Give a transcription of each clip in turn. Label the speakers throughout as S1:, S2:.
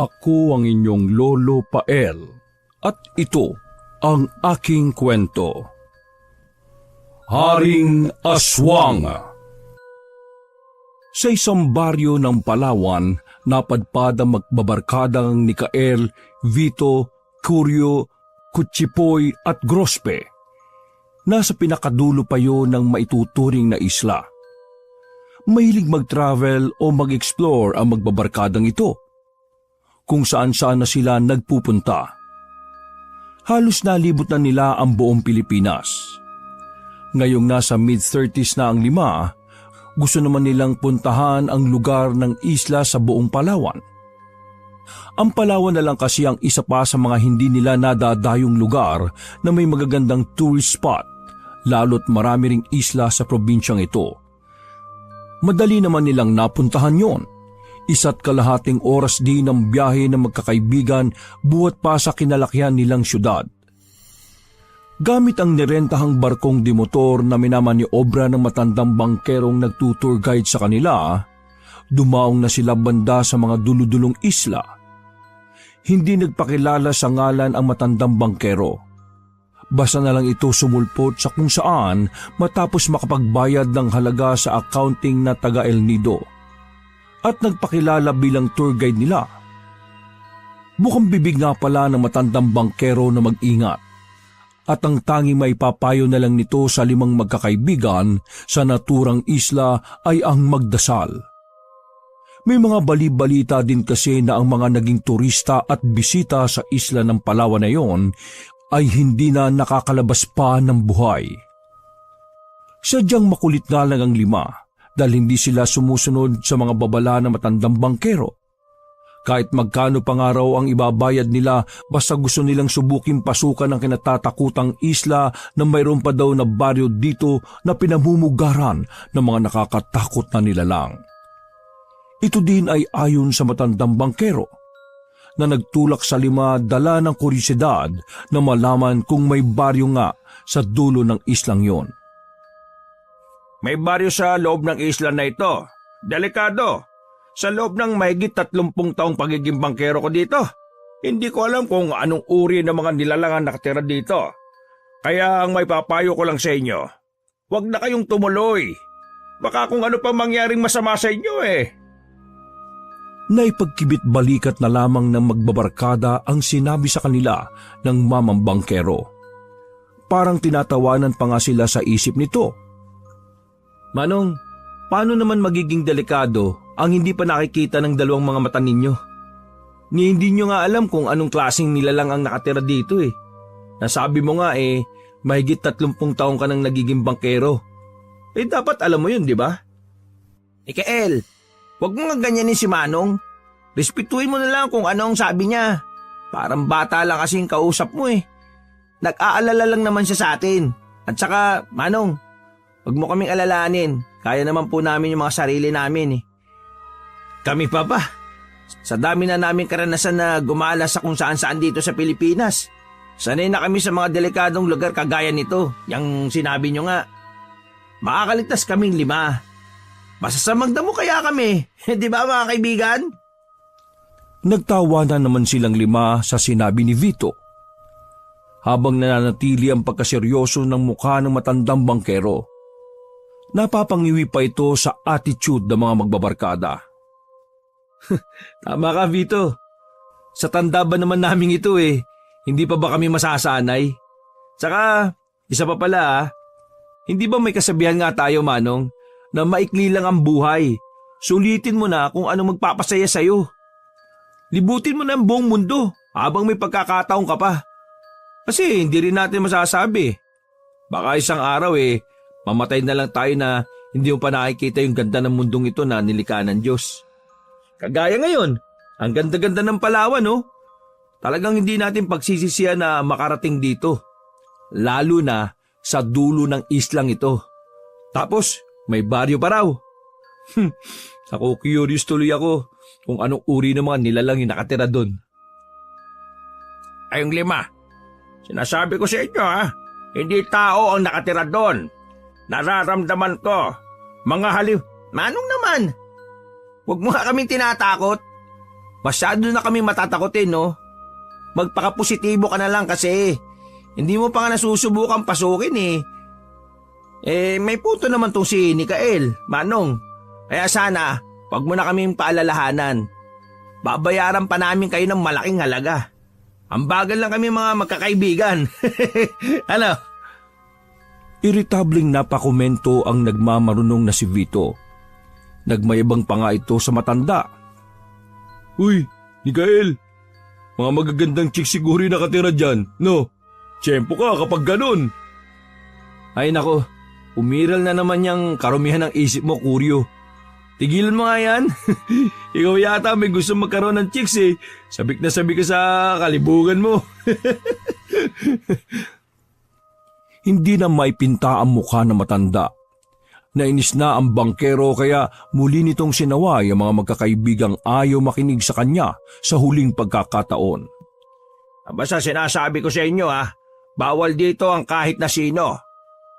S1: Ako ang inyong Lolo Pael at ito ang aking kwento. Haring Aswang. Sa isang baryo ng Palawan, napadpad ang magbabarkadang Mikael, Vito, Curio, Kutsipoy at Grospe. Nasa pinakadulo pa yun ng maituturing na isla. Mahilig mag-travel o mag-explore ang magbabarkadang ito. Kung saan-saan na sila nagpupunta. Halos nalibot na nila ang buong Pilipinas. Ngayong nasa mid-30s na ang 5, gusto naman nilang puntahan ang lugar ng isla sa buong Palawan. Ang Palawan na lang kasi ang isa pa sa mga hindi nila nadadayong lugar na may magagandang tourist spot, lalo't marami ring isla sa probinsyang ito. Madali naman nilang napuntahan yon. 1.5 oras din ang biyahe ng magkakaibigan buhat pa sa kinalakihan nilang syudad. Gamit ang nirentahang barkong dimotor na minamaniobra ng matandang bangkerong nagtutour guide sa kanila, dumaong na sila banda sa mga duludulong isla. Hindi nagpakilala sa ngalan ang matandang bangkero. Basta na lang ito sumulpot sa kung saan matapos makapagbayad ng halaga sa accounting na taga El Nido at nagpakilala bilang tour guide nila. Bukang bibig nga pala ng matandang bangkero na mag-ingat at ang tanging may papayo na lang nito sa 5 magkakaibigan sa naturang isla ay ang magdasal. May mga bali-balita din kasi na ang mga naging turista at bisita sa isla ng Palawan na yon ay hindi na nakakalabas pa ng buhay. Sadyang makulit nga lang ang 5 dahil hindi sila sumusunod sa mga babala ng matandang bangkero. Kahit magkano pa nga raw ang ibabayad nila basta gusto nilang subuking pasukan ang kinatatakutang isla na mayroon pa daw na baryo dito na pinamumugaran ng mga nakakatakot na nilalang. Ito din ay ayon sa matandang bangkero na nagtulak sa 5 dala ng kuryosidad na malaman kung may baryo nga sa dulo ng islang yon.
S2: May baryo sa loob ng isla na ito. Delikado. Sa loob ng mahigit 30 taong pagiging bangkero ko dito, hindi ko alam kung anong uri ng mga nilalangan nakatira dito. Kaya ang may papayo ko lang sa inyo, huwag na kayong tumuloy. Baka kung ano pa mangyaring masama sa inyo eh.
S1: Naipagkibit balikat na lamang ng magbabarkada ang sinabi sa kanila ng mamang bangkero. Parang tinatawanan pa nga sila sa isip nito.
S3: Manong, paano naman magiging delikado ang hindi pa nakikita ng 2 mga mata ninyo? Hindi nyo nga alam kung anong klaseng nilalang ang nakatira dito eh. Nasabi mo nga mahigit 30 taong ka nang nagiging bangkero. Dapat alam mo yun, di ba?
S2: Mikael, huwag mo nga ganyanin si Manong. Respetuhin mo na lang kung ano ang sabi niya. Parang bata lang kasing kausap mo eh. Nag-aalala lang naman siya sa atin. At saka, Manong, huwag mo kaming alalahanin. Kaya naman po namin yung mga sarili namin eh.
S3: Kami pa ba?
S2: Sa dami na namin karanasan na gumala sa kung saan-saan dito sa Pilipinas. Sanay na kami sa mga delikadong lugar kagaya nito. Yang sinabi nyo nga. Makakaligtas kaming 5. Basta sa magdamo kaya kami. Di ba mga kaibigan?
S1: Nagtawanan naman silang 5 sa sinabi ni Vito. Habang nananatili ang pagkaseryoso ng mukha ng matandang bangkero, napapangiwi pa ito sa attitude ng mga magbabarkada.
S3: Tama ka, Vito. Sa tanda ba naman namin ito eh. Hindi pa ba kami masasanay? Tsaka, isa pa pala hindi ba may kasabihan nga tayo, Manong, na maikli lang ang buhay. Sulitin mo na kung ano magpapasaya sa'yo. Libutin mo na ang buong mundo habang may pagkakataon ka pa. Kasi hindi rin natin masasabi. Baka isang araw mamatay na lang tayo na hindi mo pa nakikita yung ganda ng mundong ito na nilikha ng Diyos. Kagaya ngayon, ang ganda-ganda ng Palawan, no? Talagang hindi natin pagsisisihan na makarating dito. Lalo na sa dulo ng islang ito. Tapos, may baryo pa raw. Ako curious tuloy ako kung anong uri ng mga nilalang yung nakatira doon.
S2: Ayong 5, sinasabi ko sa inyo hindi tao ang nakatira doon. Nararamdaman ko, mga haliw. Manong naman, huwag mo nga kaming tinatakot.
S3: Masyado na kami matatakotin, no? Magpakapositibo ka na lang kasi hindi mo pa nga nasusubukan pasukin eh. May punto naman tong si Nikael, Manong. Kaya sana, wag mo na kaming paalalahanan. Babayaran pa namin kayo ng malaking halaga. Ang bagal lang kami mga magkakaibigan. Ano?
S1: Iritabling napakomento ang nagmamarunong na si Vito. Nagmayabang pa nga ito sa matanda. Uy, Mikael, mga magagandang chick siguro yung nakatira dyan, no? Tiyempo ka kapag ganun.
S3: Ay nako, umiral na naman yung karumihan ng isip mo, Kuryo. Tigilan mo nga yan. Ikaw yata may gusto magkaroon ng chicks eh. Sabik na sabik ka sa kalibugan mo.
S1: Hindi na maipinta ang mukha ng matanda. Nainis na ang bangkero kaya muli nitong sinaway ang mga magkakaibigang ayaw makinig sa kanya sa huling pagkakataon.
S2: Basta sinasabi ko sa inyo bawal dito ang kahit na sino.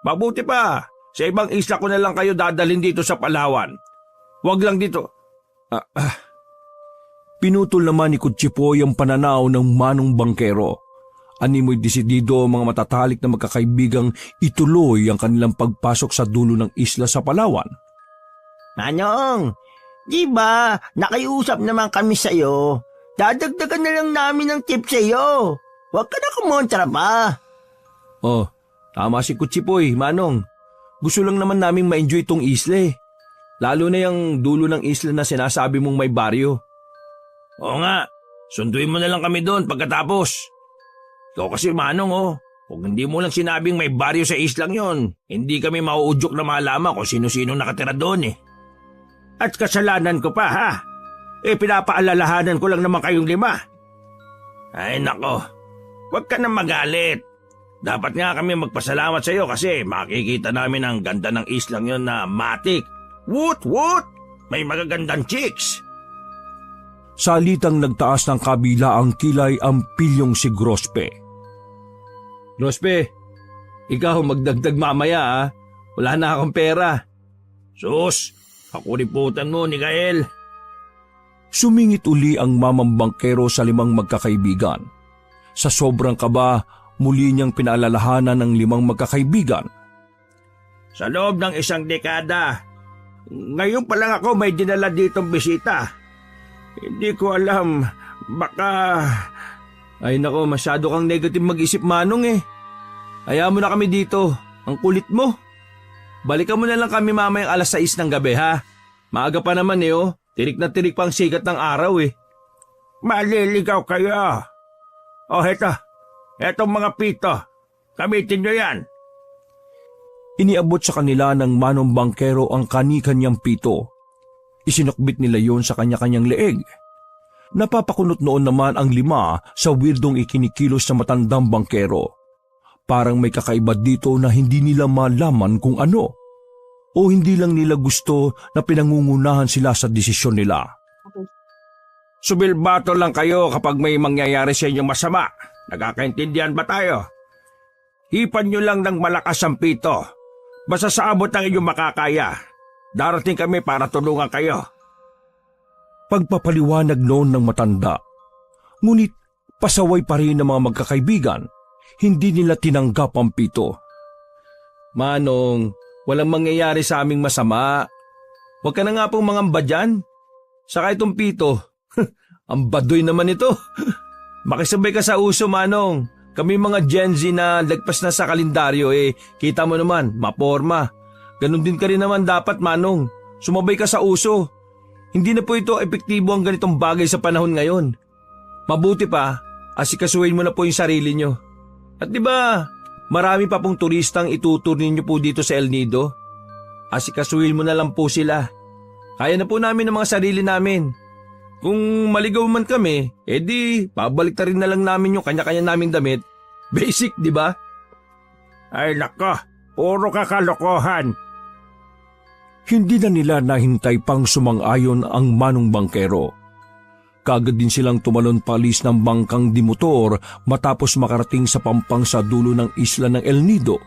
S2: Mabuti pa, sa ibang isla ko na lang kayo dadalhin dito sa Palawan. Huwag lang dito.
S1: Pinutol naman ni Kutsipoy ang pananaw ng manong bangkero. Animoy desidido ang mga matatalik na magkakaibigang ituloy ang kanilang pagpasok sa dulo ng isla sa Palawan.
S4: Manong, di ba nakiusap naman kami sa'yo? Dadagdagan na lang namin ng tip sa'yo. Huwag ka na kumontra pa.
S3: Oh, tama si Kutsipoy, Manong. Gusto lang naman naming ma-enjoy tong isla eh. Lalo na yung dulo ng isla na sinasabi mong may baryo.
S2: Oo nga, sunduin mo na lang kami doon pagkatapos. Ikaw kasi Manong kung hindi mo lang sinabing may baryo sa islang yon, hindi kami mauudyok na malaman kung sino-sino nakatira doon eh. At kasalanan ko pa pinapaalalahanan ko lang naman kayong 5. Ay nako, huwag ka na magalit. Dapat nga kami magpasalamat sa iyo kasi makikita namin ang ganda ng islang yon na matik. Woot woot! May magagandang chicks.
S1: Salitang nagtaas ng kabila ang kilay ang pilyong si Grospe.
S3: Grospe, ikaw magdagdag mamaya Wala na akong pera.
S2: Sus, pakuriputan mo ni Gael.
S1: Sumingit uli ang mamambangkero sa 5 magkakaibigan. Sa sobrang kaba, muli niyang pinaalalahanan ng 5 magkakaibigan.
S2: Sa loob ng 1 dekada, ngayon pa lang ako may dinala ditong bisita. Hindi ko alam, baka...
S3: Ay nako, masyado kang negative mag-isip, Manong eh. Hayaan mo na kami dito, ang kulit mo. Balikan mo na lang kami mamayang 6:00 ng gabi ha. Maaga pa naman tirik na tirik pang sikat ng araw eh.
S2: Maliligaw kayo. Etong mga pito, gamitin nyo yan.
S1: Iniabot sa kanila ng manong bangkero ang kani-kanyang pito. Isinukbit nila yon sa kanya-kanyang leeg. Napapakunot noon naman ang 5 sa weirdong ikinikilos sa matandang bangkero. Parang may kakaiba dito na hindi nila malaman kung ano. O hindi lang nila gusto na pinangungunahan sila sa desisyon nila.
S2: Subilbato lang kayo kapag may mangyayari sa inyong masama. Nagkakaintindihan ba tayo? Hipan nyo lang ng malakas ang pito. Basta sa abot ng inyong makakaya. Darating kami para tulungan kayo.
S1: Pagpapaliwanag noon ng matanda. Ngunit pasaway pa rin ng mga magkakaibigan. Hindi nila tinanggap ang pito.
S3: Manong, walang mangyayari sa aming masama. Huwag ka na nga pong mangamba dyan. Saka itong pito. Ang baduy naman ito. Makisabay ka sa uso, Manong. Kami mga Gen Z na lagpas na sa kalendaryo kita mo naman, maporma. Ganon din ka rin naman dapat, Manong. Sumabay ka sa uso. Hindi na po ito epektibo ang ganitong bagay sa panahon ngayon. Mabuti pa, asikasuhin mo na po yung sarili nyo. At di ba, marami pa pong turistang itutur ninyo po dito sa El Nido. Asikasuhin mo na lang po sila. Kaya na po namin ang mga sarili namin. Kung maligaw man kami, di pabalik na rin na lang namin yung kanya-kanya naming damit. Basic, di ba?
S2: Ay nako, puro kakalokohan.
S1: Hindi na nila nahintay pang sumang-ayon ang manong bangkero. Kagad din silang tumalon palis ng bangkang dimotor matapos makarating sa pampang sa dulo ng isla ng El Nido.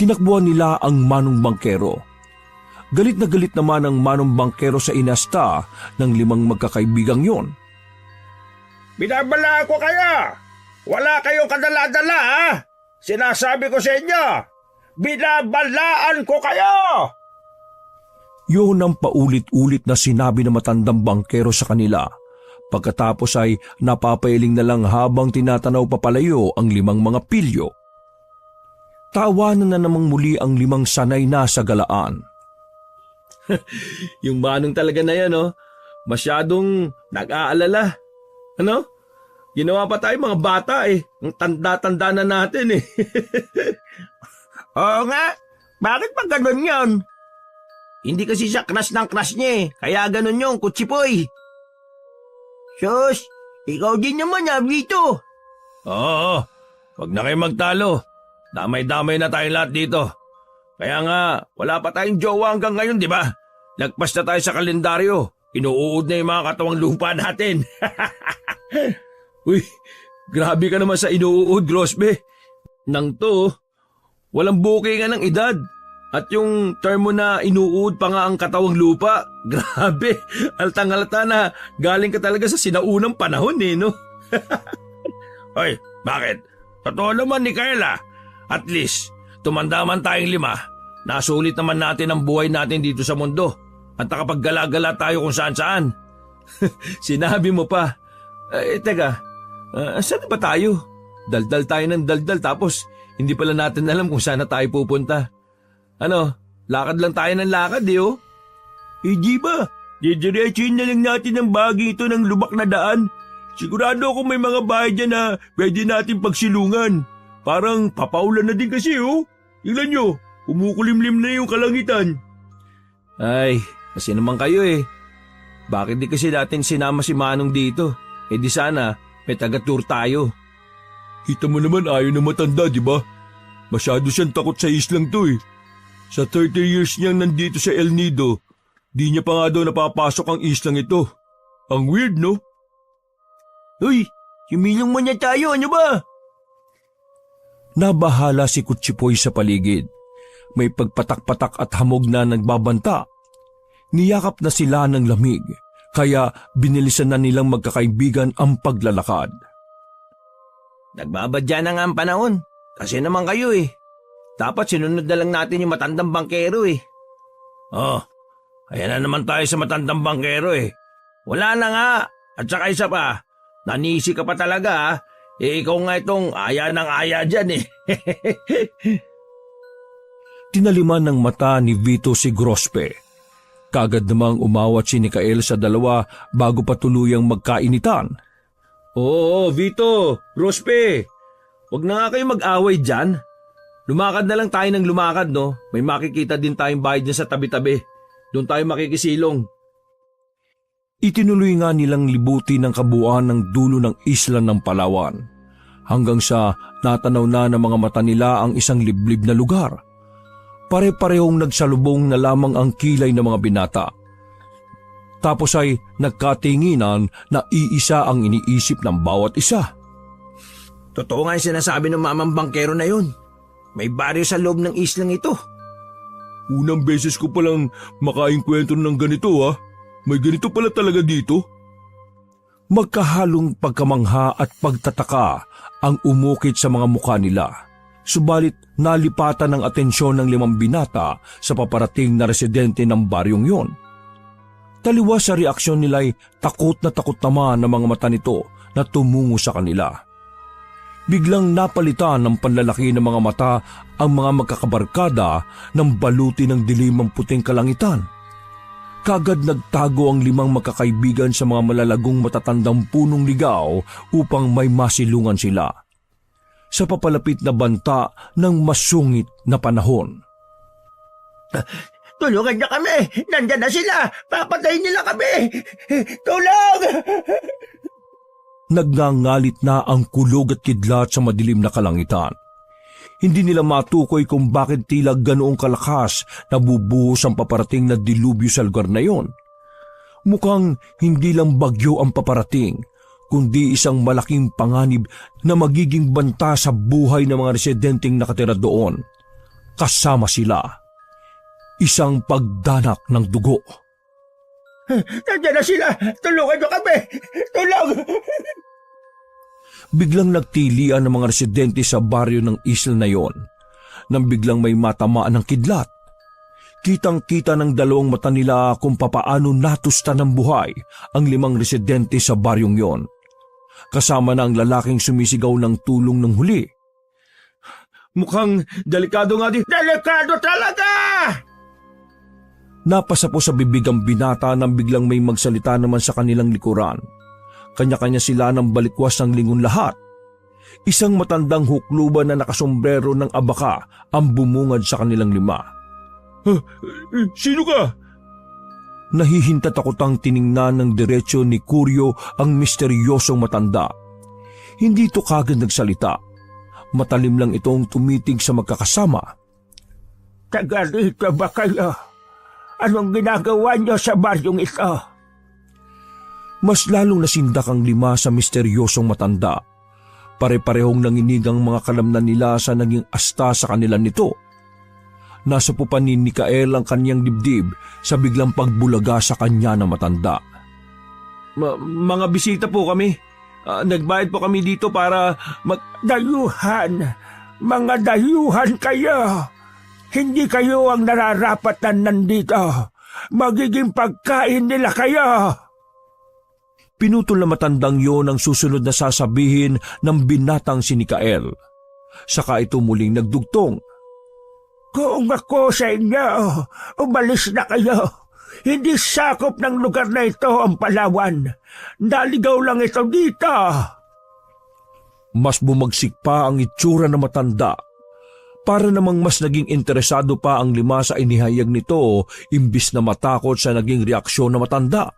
S1: Tinakbuhan nila ang manong bangkero. Galit na galit naman ang manong bangkero sa inasta ng 5 magkakaibigang yon.
S2: Binabalaan ko kayo. Wala kayong kadala-dala, ha? Sinasabi ko sa inyo, binabalaan ko kayo!
S1: Yun ang paulit-ulit na sinabi ng matandang bangkero sa kanila. Pagkatapos ay napapailing na lang habang tinatanaw papalayo ang 5 mga pilyo. Tawanan na namang muli ang 5 sanay na sa galaan.
S3: Yung manong talaga na yan, oh. Masyadong nag-aalala. Ano? Ginawa pa tayo mga bata eh. Ang tanda-tanda na natin eh.
S4: Oo nga, bakit pa ganun yun? Hindi kasi siya crush ng crush niya eh, kaya ganun yung kutsipoy. Sus, ikaw din naman Vito.
S2: Oo, wag na kayo magtalo. Damay-damay na tayong lahat dito. Kaya nga, wala pa tayong jowa hanggang ngayon, di ba? Lagpas na tayo sa kalendaryo. Inuud na yung mga katawang lupa natin.
S3: Uy, grabe ka naman sa inuud, Grosbe. Nang to, walang bookingan ng edad. At yung term mo na inuud pa nga ang katawang lupa, grabe, altang-alta na galing ka talaga sa sinaunang panahon eh, no?
S2: Hoy, bakit? Totoo naman ni Kayla. At least, tumanda man tayong 5, nasulit naman natin ang buhay natin dito sa mundo. At nakapaggala-gala tayo kung saan-saan.
S3: Sinabi mo pa. Teka, saan ba tayo? Daldal tayo ng daldal tapos hindi pala natin alam kung saan na tayo pupunta. Ano, lakad lang tayo ng lakad eh oh.
S2: Di ba? Didiretsuhin na lang natin ang bagay ito ng lubak na daan. Sigurado akong may mga bahay dyan na pwede natin pagsilungan. Parang papaulan na din kasi oh. Tingnan nyo, kumukulimlim na yung kalangitan.
S3: Ay, kasi naman kayo eh. Bakit di kasi natin sinama si Manong dito? Eh di sana, may taga-tour tayo.
S1: Kita mo naman ayaw na matanda, di ba? Masyado siyang takot sa islang to eh. Sa 30 years niyang nandito sa El Nido, di niya pa nga daw napapasok ang islang ito. Ang weird, no?
S4: Uy, similong mo niya tayo, ano ba?
S1: Nabahala si Kutsipoy sa paligid. May pagpatak-patak at hamog na nagbabanta. Niyakap na sila ng lamig, kaya binilisan na nilang magkakaibigan ang paglalakad.
S4: Nagbabadya na nga ang panahon. Kasi naman kayo eh. Dapat sinunod na lang natin yung matandang bangkero eh.
S2: Oh, ayan na naman tayo sa matandang bangkero eh. Wala na nga. At saka isa pa, nanisi ka pa talaga ha. Eh ikaw nga itong aya ng aya dyan eh.
S1: Tinaliman ng mata ni Vito si Grospe. Kagad namang umawat si Mikael sa dalawa bago pa tuluyang magkainitan.
S3: Oo, Vito, Grospe, wag na nga kayo mag-away dyan. Lumakad na lang tayo ng lumakad, no? May makikita din tayong bahay dyan sa tabi-tabi. Doon tayo makikisilong.
S1: Itinuloy nga nilang libuti ng kabuuan ng dulo ng isla ng Palawan. Hanggang sa natanaw na ng mga mata nila ang isang liblib na lugar. Pare-parehong nagsalubong na lamang ang kilay ng mga binata. Tapos ay nagkatinginan na iisa ang iniisip ng bawat isa.
S4: Totoo nga yung sinasabi ng mamang bangkero na yun. May baryo sa loob ng islang ito.
S1: Unang beses ko palang makainkwentro ng ganito ha. May ganito pala talaga dito. Magkahalong pagkamangha at pagtataka ang umukit sa mga mukha nila. Subalit nalipatan ng atensyon ng 5 binata sa paparating na residente ng baryong yon. Taliwas sa reaksyon nila'y takot naman ng mga mata nito na tumungo sa kanila. Biglang napalitan ng panlalaki ng mga mata ang mga magkakabarkada ng baluti ng dilim ng puting kalangitan. Kagad nagtago ang 5 magkakaibigan sa mga malalagong matatandang punong ligaw upang may masilungan sila. Sa papalapit na banta ng masungit na panahon.
S4: Tulungan niyo kami! Nandyan na sila! Papatayin nila kami! Tulong!
S1: Nagngangalit na ang kulog at kidlat sa madilim na kalangitan. Hindi nila matukoy kung bakit tila ganoong kalakas nabubuhos ang paparating na dilubyo sa lugar na yon. Mukhang hindi lang bagyo ang paparating, kundi isang malaking panganib na magiging banta sa buhay ng mga residenteng nakatira doon. Kasama sila. Isang pagdanak ng dugo.
S4: Nandiyan na sila! Tulungan niyo kami! Tulong!
S1: Biglang nagtilian ng mga residente sa baryo ng isla na yon nang biglang may matamaan ng kidlat. Kitang-kita ng dalawang mata nila kung papaano natusta ng buhay ang 5 residente sa baryong yon. Kasama na ang lalaking sumisigaw ng tulong ng huli.
S3: Mukhang delikado nga din.
S4: Delikado talaga!
S1: Napasa po sa bibig ang binata nang biglang may magsalita naman sa kanilang likuran. Kanya-kanya sila ng balikwas ng lingon lahat. Isang matandang hukluban na nakasombrero ng abaka ang bumungad sa kanilang 5.
S3: Sino ka?
S1: Nahihintatakotang tiningnan ng diretsyo ni Kuryo ang misteryosong matanda. Hindi ito kagad nagsalita. Matalim lang itong tumitig sa magkakasama.
S4: Taga rito ba kayo? Anong ginagawa niyo sa baryong ito?
S1: Mas lalong nasindak ang 5 sa misteryosong matanda. Pare-parehong nanginig ang mga kalamnan nila sa naging asta sa kanila nito. Nasa pupan ni Mikael ang kanyang dibdib sa biglang pagbulaga sa kanya na matanda.
S3: Mga bisita po kami. Nagbayad po kami dito para
S4: Dayuhan! Mga dayuhan kayo! Hindi kayo ang nararapat na nandito. Magiging pagkain nila kayo!
S1: Pinutol na matandang yon ang susunod na sasabihin ng binatang si Mikael. Saka ito muling nagdugtong.
S4: Kung ako sa inyo, umalis na kayo. Hindi sakop ng lugar na ito ang Palawan. Naligaw lang ito dito.
S1: Mas bumagsik pa ang itsura ng matanda. Para namang mas naging interesado pa ang 5 sa inihayag nito imbis na matakot sa naging reaksyon ng matanda.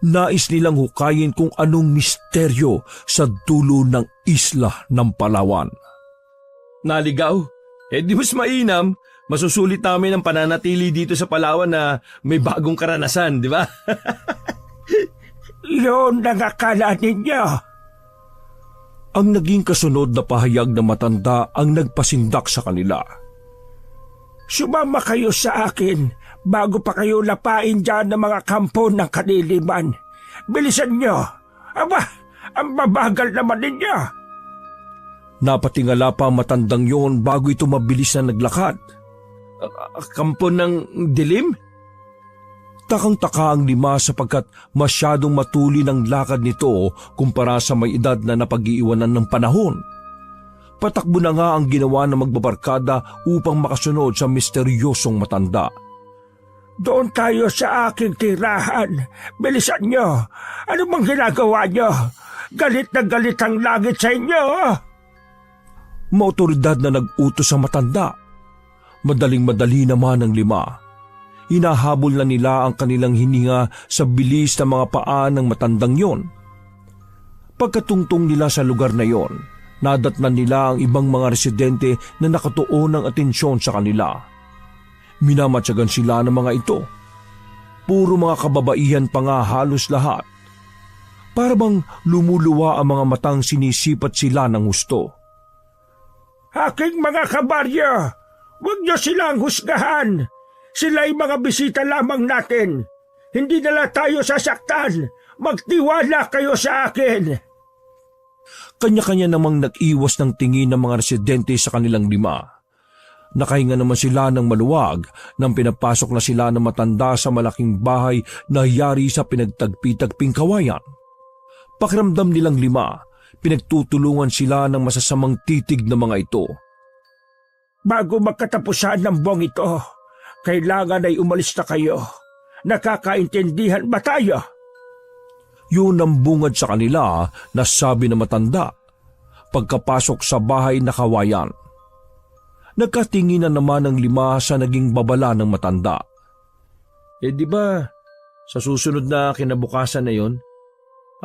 S1: Nais nilang hukayin kung anong misteryo sa dulo ng isla ng Palawan.
S3: naligaw. Di mas mainam. Masusulit namin ang pananatili dito sa Palawan na may bagong karanasan, di ba?
S4: Yun ang akala ninyo.
S1: Ang naging kasunod na pahayag ng matanda ang nagpasindak sa kanila.
S4: Sumama kayo sa akin bago pa kayo lapain dyan ng mga kampo ng kaniliman. Bilisan nyo. Aba, ang babagal naman ninyo.
S1: Napatingala pa ang matandang yon bago ito mabilis na naglakad.
S3: Kampo ng dilim?
S1: Takang-taka ang 5 sapagkat masyadong matuli ng lakad nito kumpara sa may edad na napag-iiwanan ng panahon. Patakbo na nga ang ginawa ng magbabarkada upang makasunod sa misteryosong matanda.
S4: Doon tayo sa aking tirahan. Bilisan nyo. Ano bang ginagawa nyo? Galit na galit ang langit sa inyo.
S1: Maotoridad na nag-utos sa matanda. Madaling-madali naman ang 5. Hinahabol na nila ang kanilang hininga sa bilis ng mga paa ng matandang yon. Pagkatungtong nila sa lugar na yon, nadatnan nila ang ibang mga residente na nakatuon ng atensyon sa kanila. Minamatyagan sila ng mga ito. Puro mga kababaihan pa nga halos lahat. Para bang lumuluwa ang mga matang sinisipat sila ng husto.
S4: Aking mga kabaryo, huwag nyo silang husgahan. Sila'y mga bisita lamang natin. Hindi nila tayo sasaktan. Magtiwala kayo sa akin.
S1: Kanya-kanya namang nag-iwas ng tingin ng mga residente sa kanilang 5. Nakahinga naman sila ng maluwag nang pinapasok na sila ng matanda sa malaking bahay na yari sa pinagtagpi-tagping kawayan. Pakiramdam nilang 5, pinagtutulungan sila ng masasamang titig ng mga ito.
S4: Bago magkatapusan ng buwang ito, kailangan ay umalis na kayo. Nakakaintindihan ba tayo?
S1: Yun ang bungad sa kanila na sabi ng matanda. Pagkapasok sa bahay na kawayan. Nagkatinginan naman ng 5 sa naging babala ng matanda.
S3: Di ba, sa susunod na kinabukasan na yon,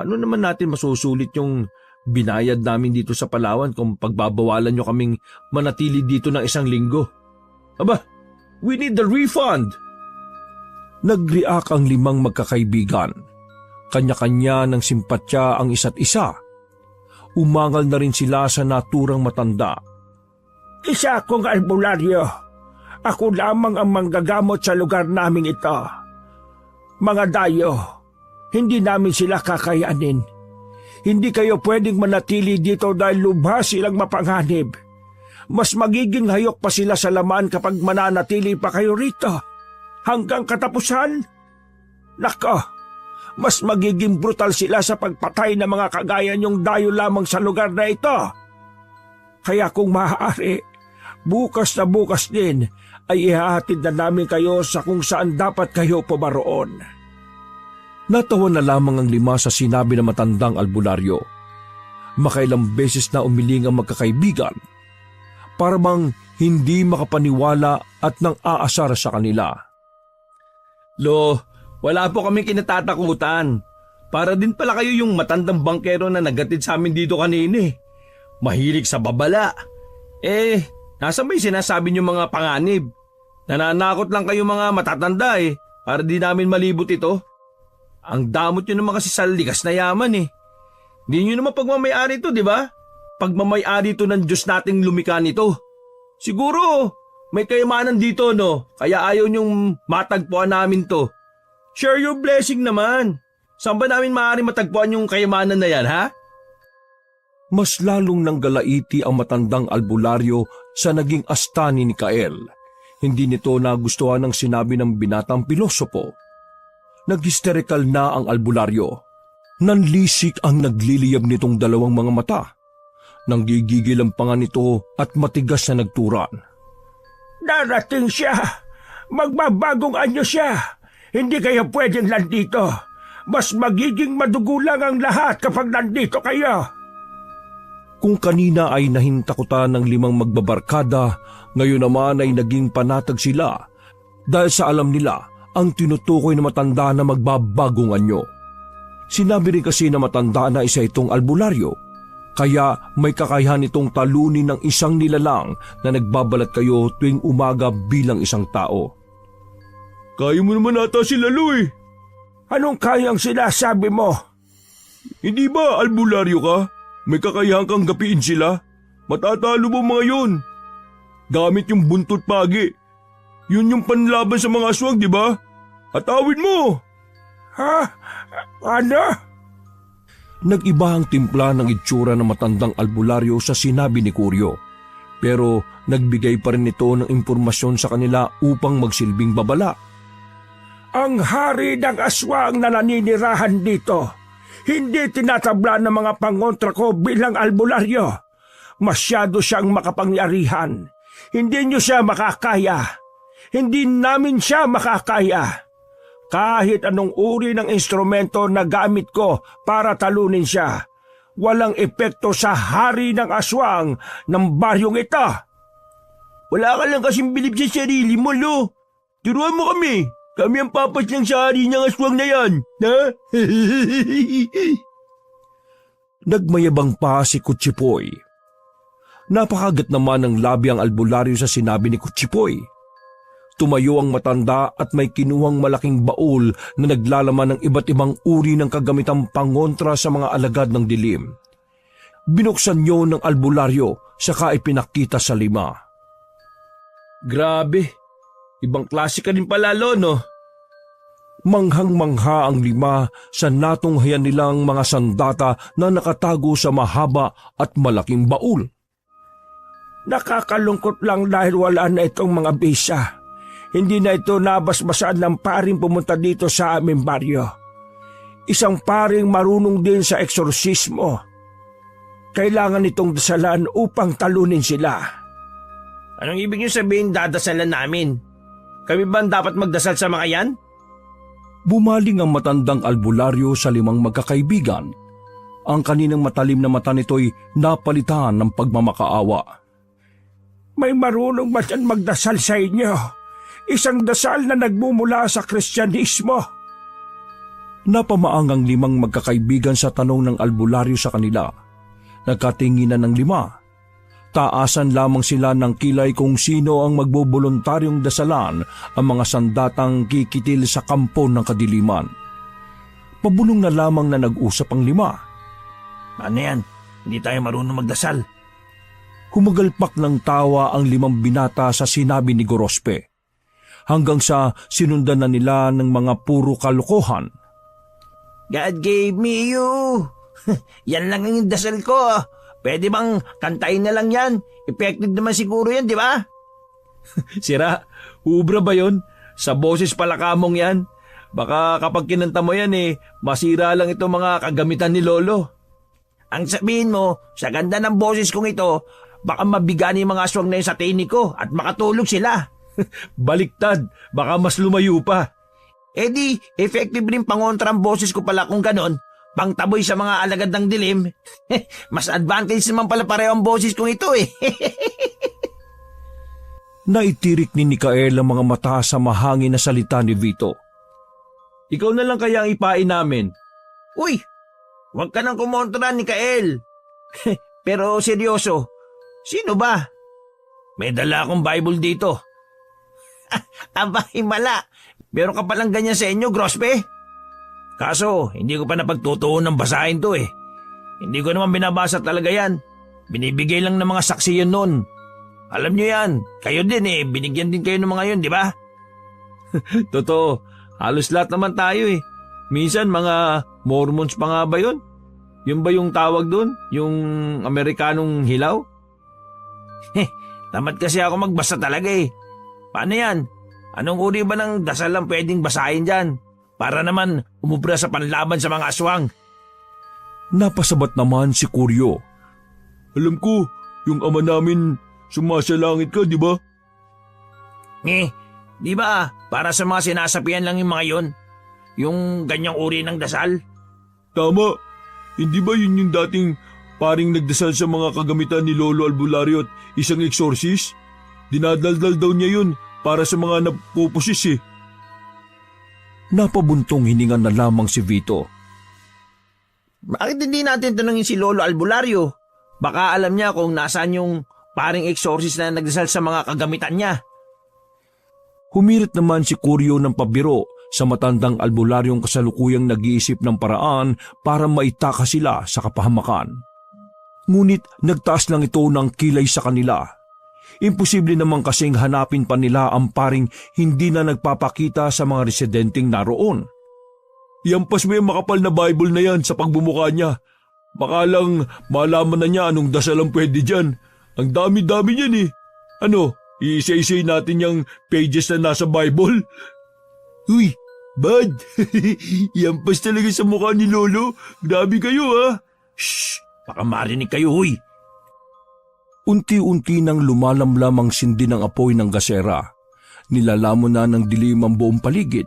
S3: ano naman natin masusulit yung binayad namin dito sa Palawan kung pagbabawalan nyo kaming manatili dito ng 1 linggo? Aba, we need the refund!
S1: Nag-react ang 5 magkakaibigan. Kanya-kanya ng simpatya ang isa't isa. Umangal na rin sila sa naturang matanda.
S4: Isa akong albularyo. Ako lamang ang manggagamot sa lugar naming ito. Mga dayo, hindi namin sila kakayanin. Hindi kayo pwedeng manatili dito dahil lubha silang mapanganib. Mas magiging hayok pa sila sa laman kapag mananatili pa kayo rito. Hanggang katapusan? Nako, mas magiging brutal sila sa pagpatay ng mga kagaya niyong dayo lamang sa lugar na ito. Kaya kung maaari, bukas na bukas din ay ihahatid na namin kayo sa kung saan dapat kayo pumaroon.
S1: Natawa na lamang ang 5 sa sinabi ng matandang albularyo. Makailang beses na umiling ang magkakaibigan. Para bang hindi makapaniwala at nang aasar sa kanila.
S3: Lo, wala po kami kinatatakutan. Para din pala kayo yung matandang bangkero na nagatid sa amin dito kanina eh. Mahilig sa babala. Nasa may sinasabi niyo mga panganib? Nananakot lang kayo mga matatanda eh, para di namin malibot ito. Ang damot nyo naman kasi sa likas na yaman eh. Hindi nyo naman pagmamayari ito, di ba? Pagmamayari ito ng Diyos nating lumikha nito. Siguro, may kayamanan dito no, kaya ayaw nyong matagpuan namin to. Share your blessing naman. Saan ba namin maaari matagpuan yung kayamanan na yan, ha?
S1: Mas lalong nanggalaiti ang matandang albularyo sa naging astani ni Kael. Hindi nito nagustuhan ang sinabi ng binatang pilosopo. Nag-hysterical na ang albularyo. Nanlisik ang nagliliyab nitong dalawang mga mata. Nanggigigil ang panga nito at matigas na nagturan.
S4: Darating siya! Magbabagong anyo siya! Hindi kayo pwedeng nandito! Mas magiging madugulang ang lahat kapag nandito kayo!
S1: Kung kanina ay nahintakutan ng 5 magbabarkada, ngayon naman ay naging panatag sila dahil sa alam nila ang tinutukoy na matanda na magbabagong anyo. Sinabi rin kasi na matanda na isa itong albularyo, kaya may kakayahan itong talunin ng isang nilalang na nagbabalat kayo tuwing umaga bilang isang tao.
S3: Kaya mo naman ata si Lalo eh.
S4: Anong kayang sinasabi mo?
S3: Hindi ba albularyo ka? May kakayahan kang gapiin sila? Matatalo mo mga yun. Gamit yung buntot pagi. Yun yung panlaban sa mga aswang, di ba? Atawin mo!
S4: Ha? Ano?
S1: Nag-iba ang timpla ng itsura ng matandang albularyo sa sinabi ni Kuryo. Pero nagbigay pa rin ito ng impormasyon sa kanila upang magsilbing babala.
S4: Ang hari ng aswang na naninirahan dito, hindi tinatabla ng mga pangontra ko bilang albularyo. Masyado siyang makapangyarihan. Hindi niyo siya makakaya. Hindi namin siya makakaya. Kahit anong uri ng instrumento na gamit ko para talunin siya, walang epekto sa hari ng aswang ng baryong ito.
S3: Wala ka lang kasing bilib sa sarili mo, Lo. Turuan mo kami. Kami ang papas ng sa hari ng aswang na yan. Ha?
S1: Nagmayabang pa si Kutsipoy. Napakagat naman ng labi ang albularyo sa sinabi ni Kutsipoy. Tumayo ang matanda at may kinuhang malaking baul na naglalaman ng iba't ibang uri ng kagamitang pangontra sa mga alagad ng dilim. Binuksan niyo ng albularyo saka ipinakita sa 5.
S3: Grabe. Ibang klase ka din pala, Lo, no?
S1: Manghang-mangha ang 5 sa natunghayan nilang mga sandata na nakatago sa mahaba at malaking baul.
S4: Nakakalungkot lang dahil wala na itong mga bisa. Hindi na ito nabasbasan ng paring pumunta dito sa aming baryo. Isang paring marunong din sa eksorsismo. Kailangan itong dasalan upang talunin sila.
S3: Anong ibig niyo sabihin dadasalan namin? Kami ba dapat magdasal sa mga yan?
S1: Bumaling ang matandang albularyo sa 5 magkakaibigan. Ang kaninang matalim na mata nito'y napalitan ng pagmamakaawa.
S4: May marunong ba dyan magdasal sa inyo? Isang dasal na nagmumula sa Kristyanismo.
S1: Napamaang ang 5 magkakaibigan sa tanong ng albularyo sa kanila. Nagkatinginan ng 5. Taasan lamang sila ng kilay kung sino ang magboboluntaryong dasalan ang mga sandatang kikitil sa kampo ng kadiliman. Pabulong na lamang na nag-usap ang 5.
S3: Ano yan? Hindi tayo marunong magdasal.
S1: Humagalpak ng tawa ang 5 binata sa sinabi ni Gorospe. Hanggang sa sinundan na nila ng mga puro kalokohan.
S3: God gave me you.
S2: Yan lang ang dasal ko. Pwede bang kantayin na lang yan? Effective naman siguro yan, di ba?
S3: Sira, ubra ba yon? Sa boses pala kamong yan. Baka kapag kinanta mo yan masira lang itong mga kagamitan ni Lolo.
S2: Ang sabihin mo, sa ganda ng boses kong ito, baka mabigani yung mga aswang na yun sa tinig ko at makatulog sila.
S3: Baliktad, baka mas lumayo pa.
S2: Di, effective rin pangontra ang boses ko pala kung ganon. Pangtaboy sa mga alagad ng dilim. Mas advantage naman pala pareho ang boses kong ito
S1: Naitirik ni Mikael ang mga mata sa mahangin na salita ni Vito.
S3: Ikaw na lang kaya ang ipain namin.
S2: Uy, huwag ka nang kumontra ni Kael. Pero seryoso, sino ba? May dala akong Bible dito. Aba, himala. Meron ka palang ganyan sa inyo, Grospe? Kaso, hindi ko pa napagtutuon ng basahin to Hindi ko naman binabasa talaga yan. Binibigay lang ng mga saksi yun noon. Alam nyo yan, kayo din binigyan din kayo ng mga yun, di ba?
S3: Totoo, halos lahat naman tayo Minsan mga Mormons pa nga ba yun? Yun ba yung tawag doon? Yung Amerikanong hilaw?
S2: Tamad kasi ako magbasa talaga Paano yan? Anong uri ba ng dasal lang pwedeng basahin dyan? Para naman umubra sa panlaban sa mga aswang.
S1: Napasabat naman si Kuryo.
S3: Alam ko, yung ama namin sumasalangit ka, di ba?
S2: Di ba para sa mga sinasapian lang yung mga yon? Yung ganyang uri ng dasal?
S3: Tama. Hindi ba yun yung dating paring nagdasal sa mga kagamitan ni Lolo Albulario at isang exorcist? Dinadaldal daw niya yun para sa mga napupusis
S1: Napabuntong hininga na lamang si Vito.
S2: Bakit hindi natin tanungin si Lolo Albulario? Baka alam niya kung nasaan yung paring exorcist na nagdasal sa mga kagamitan niya.
S1: Humirit naman si Kuryo ng pabiro sa matandang albularyong kasalukuyang nag-iisip ng paraan para maitaka sila sa kapahamakan. Ngunit nagtaas lang ito ng kilay sa kanila. Imposible naman kasing hanapin pa nila ang paring hindi na nagpapakita sa mga residenteng naroon.
S3: Iampas mo yung makapal na Bible na yan sa pagbumuka niya. Baka lang malaman na niya anong dasal ang pwede dyan. Ang dami-dami niyan Ano, iisa-isay natin yung pages na nasa Bible? Uy, bad! Iampas talaga sa mukha ni Lolo. Grabe kayo
S2: Shh! Baka marinig kayo, huy!
S1: Unti-unti nang lumalamlam ang sindi ng apoy ng gasera. Nilalamon na ng dilim ang buong paligid.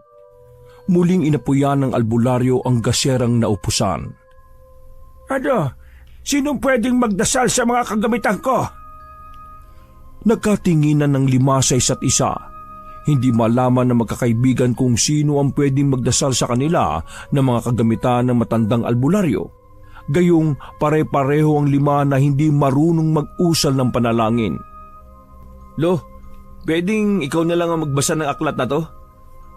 S1: Muling inapuyan ng albularyo ang gaserang naupusan.
S4: Ano? Sinong pwedeng magdasal sa mga kagamitan ko?
S1: Nagkatinginan ng lima sa isa't isa. Hindi malaman ng magkakaibigan kung sino ang pwedeng magdasal sa kanila ng mga kagamitan ng matandang albularyo. Gayong pare-pareho ang lima na hindi marunong mag-usal ng panalangin.
S3: Lo, pwedeng ikaw na lang ang magbasa ng aklat na to?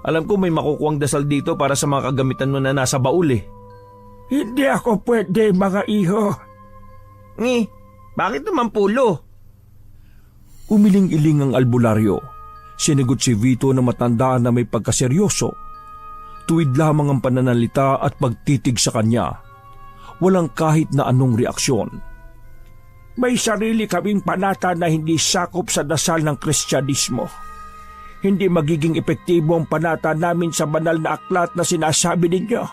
S3: Alam ko may makukuhang dasal dito para sa mga kagamitan mo na nasa baul
S4: Hindi ako pwede, mga iho.
S2: Bakit naman pulo?
S1: Umiling-iling ang albularyo. Sinagot si Vito na matanda na may pagkaseryoso. Tuwid lamang ang pananalita at pagtitig sa kanya. Walang kahit na anong reaksyon.
S4: May sarili kaming panata na hindi sakop sa dasal ng Kristyanismo. Hindi magiging epektibo ang panata namin sa banal na aklat na sinasabi ninyo.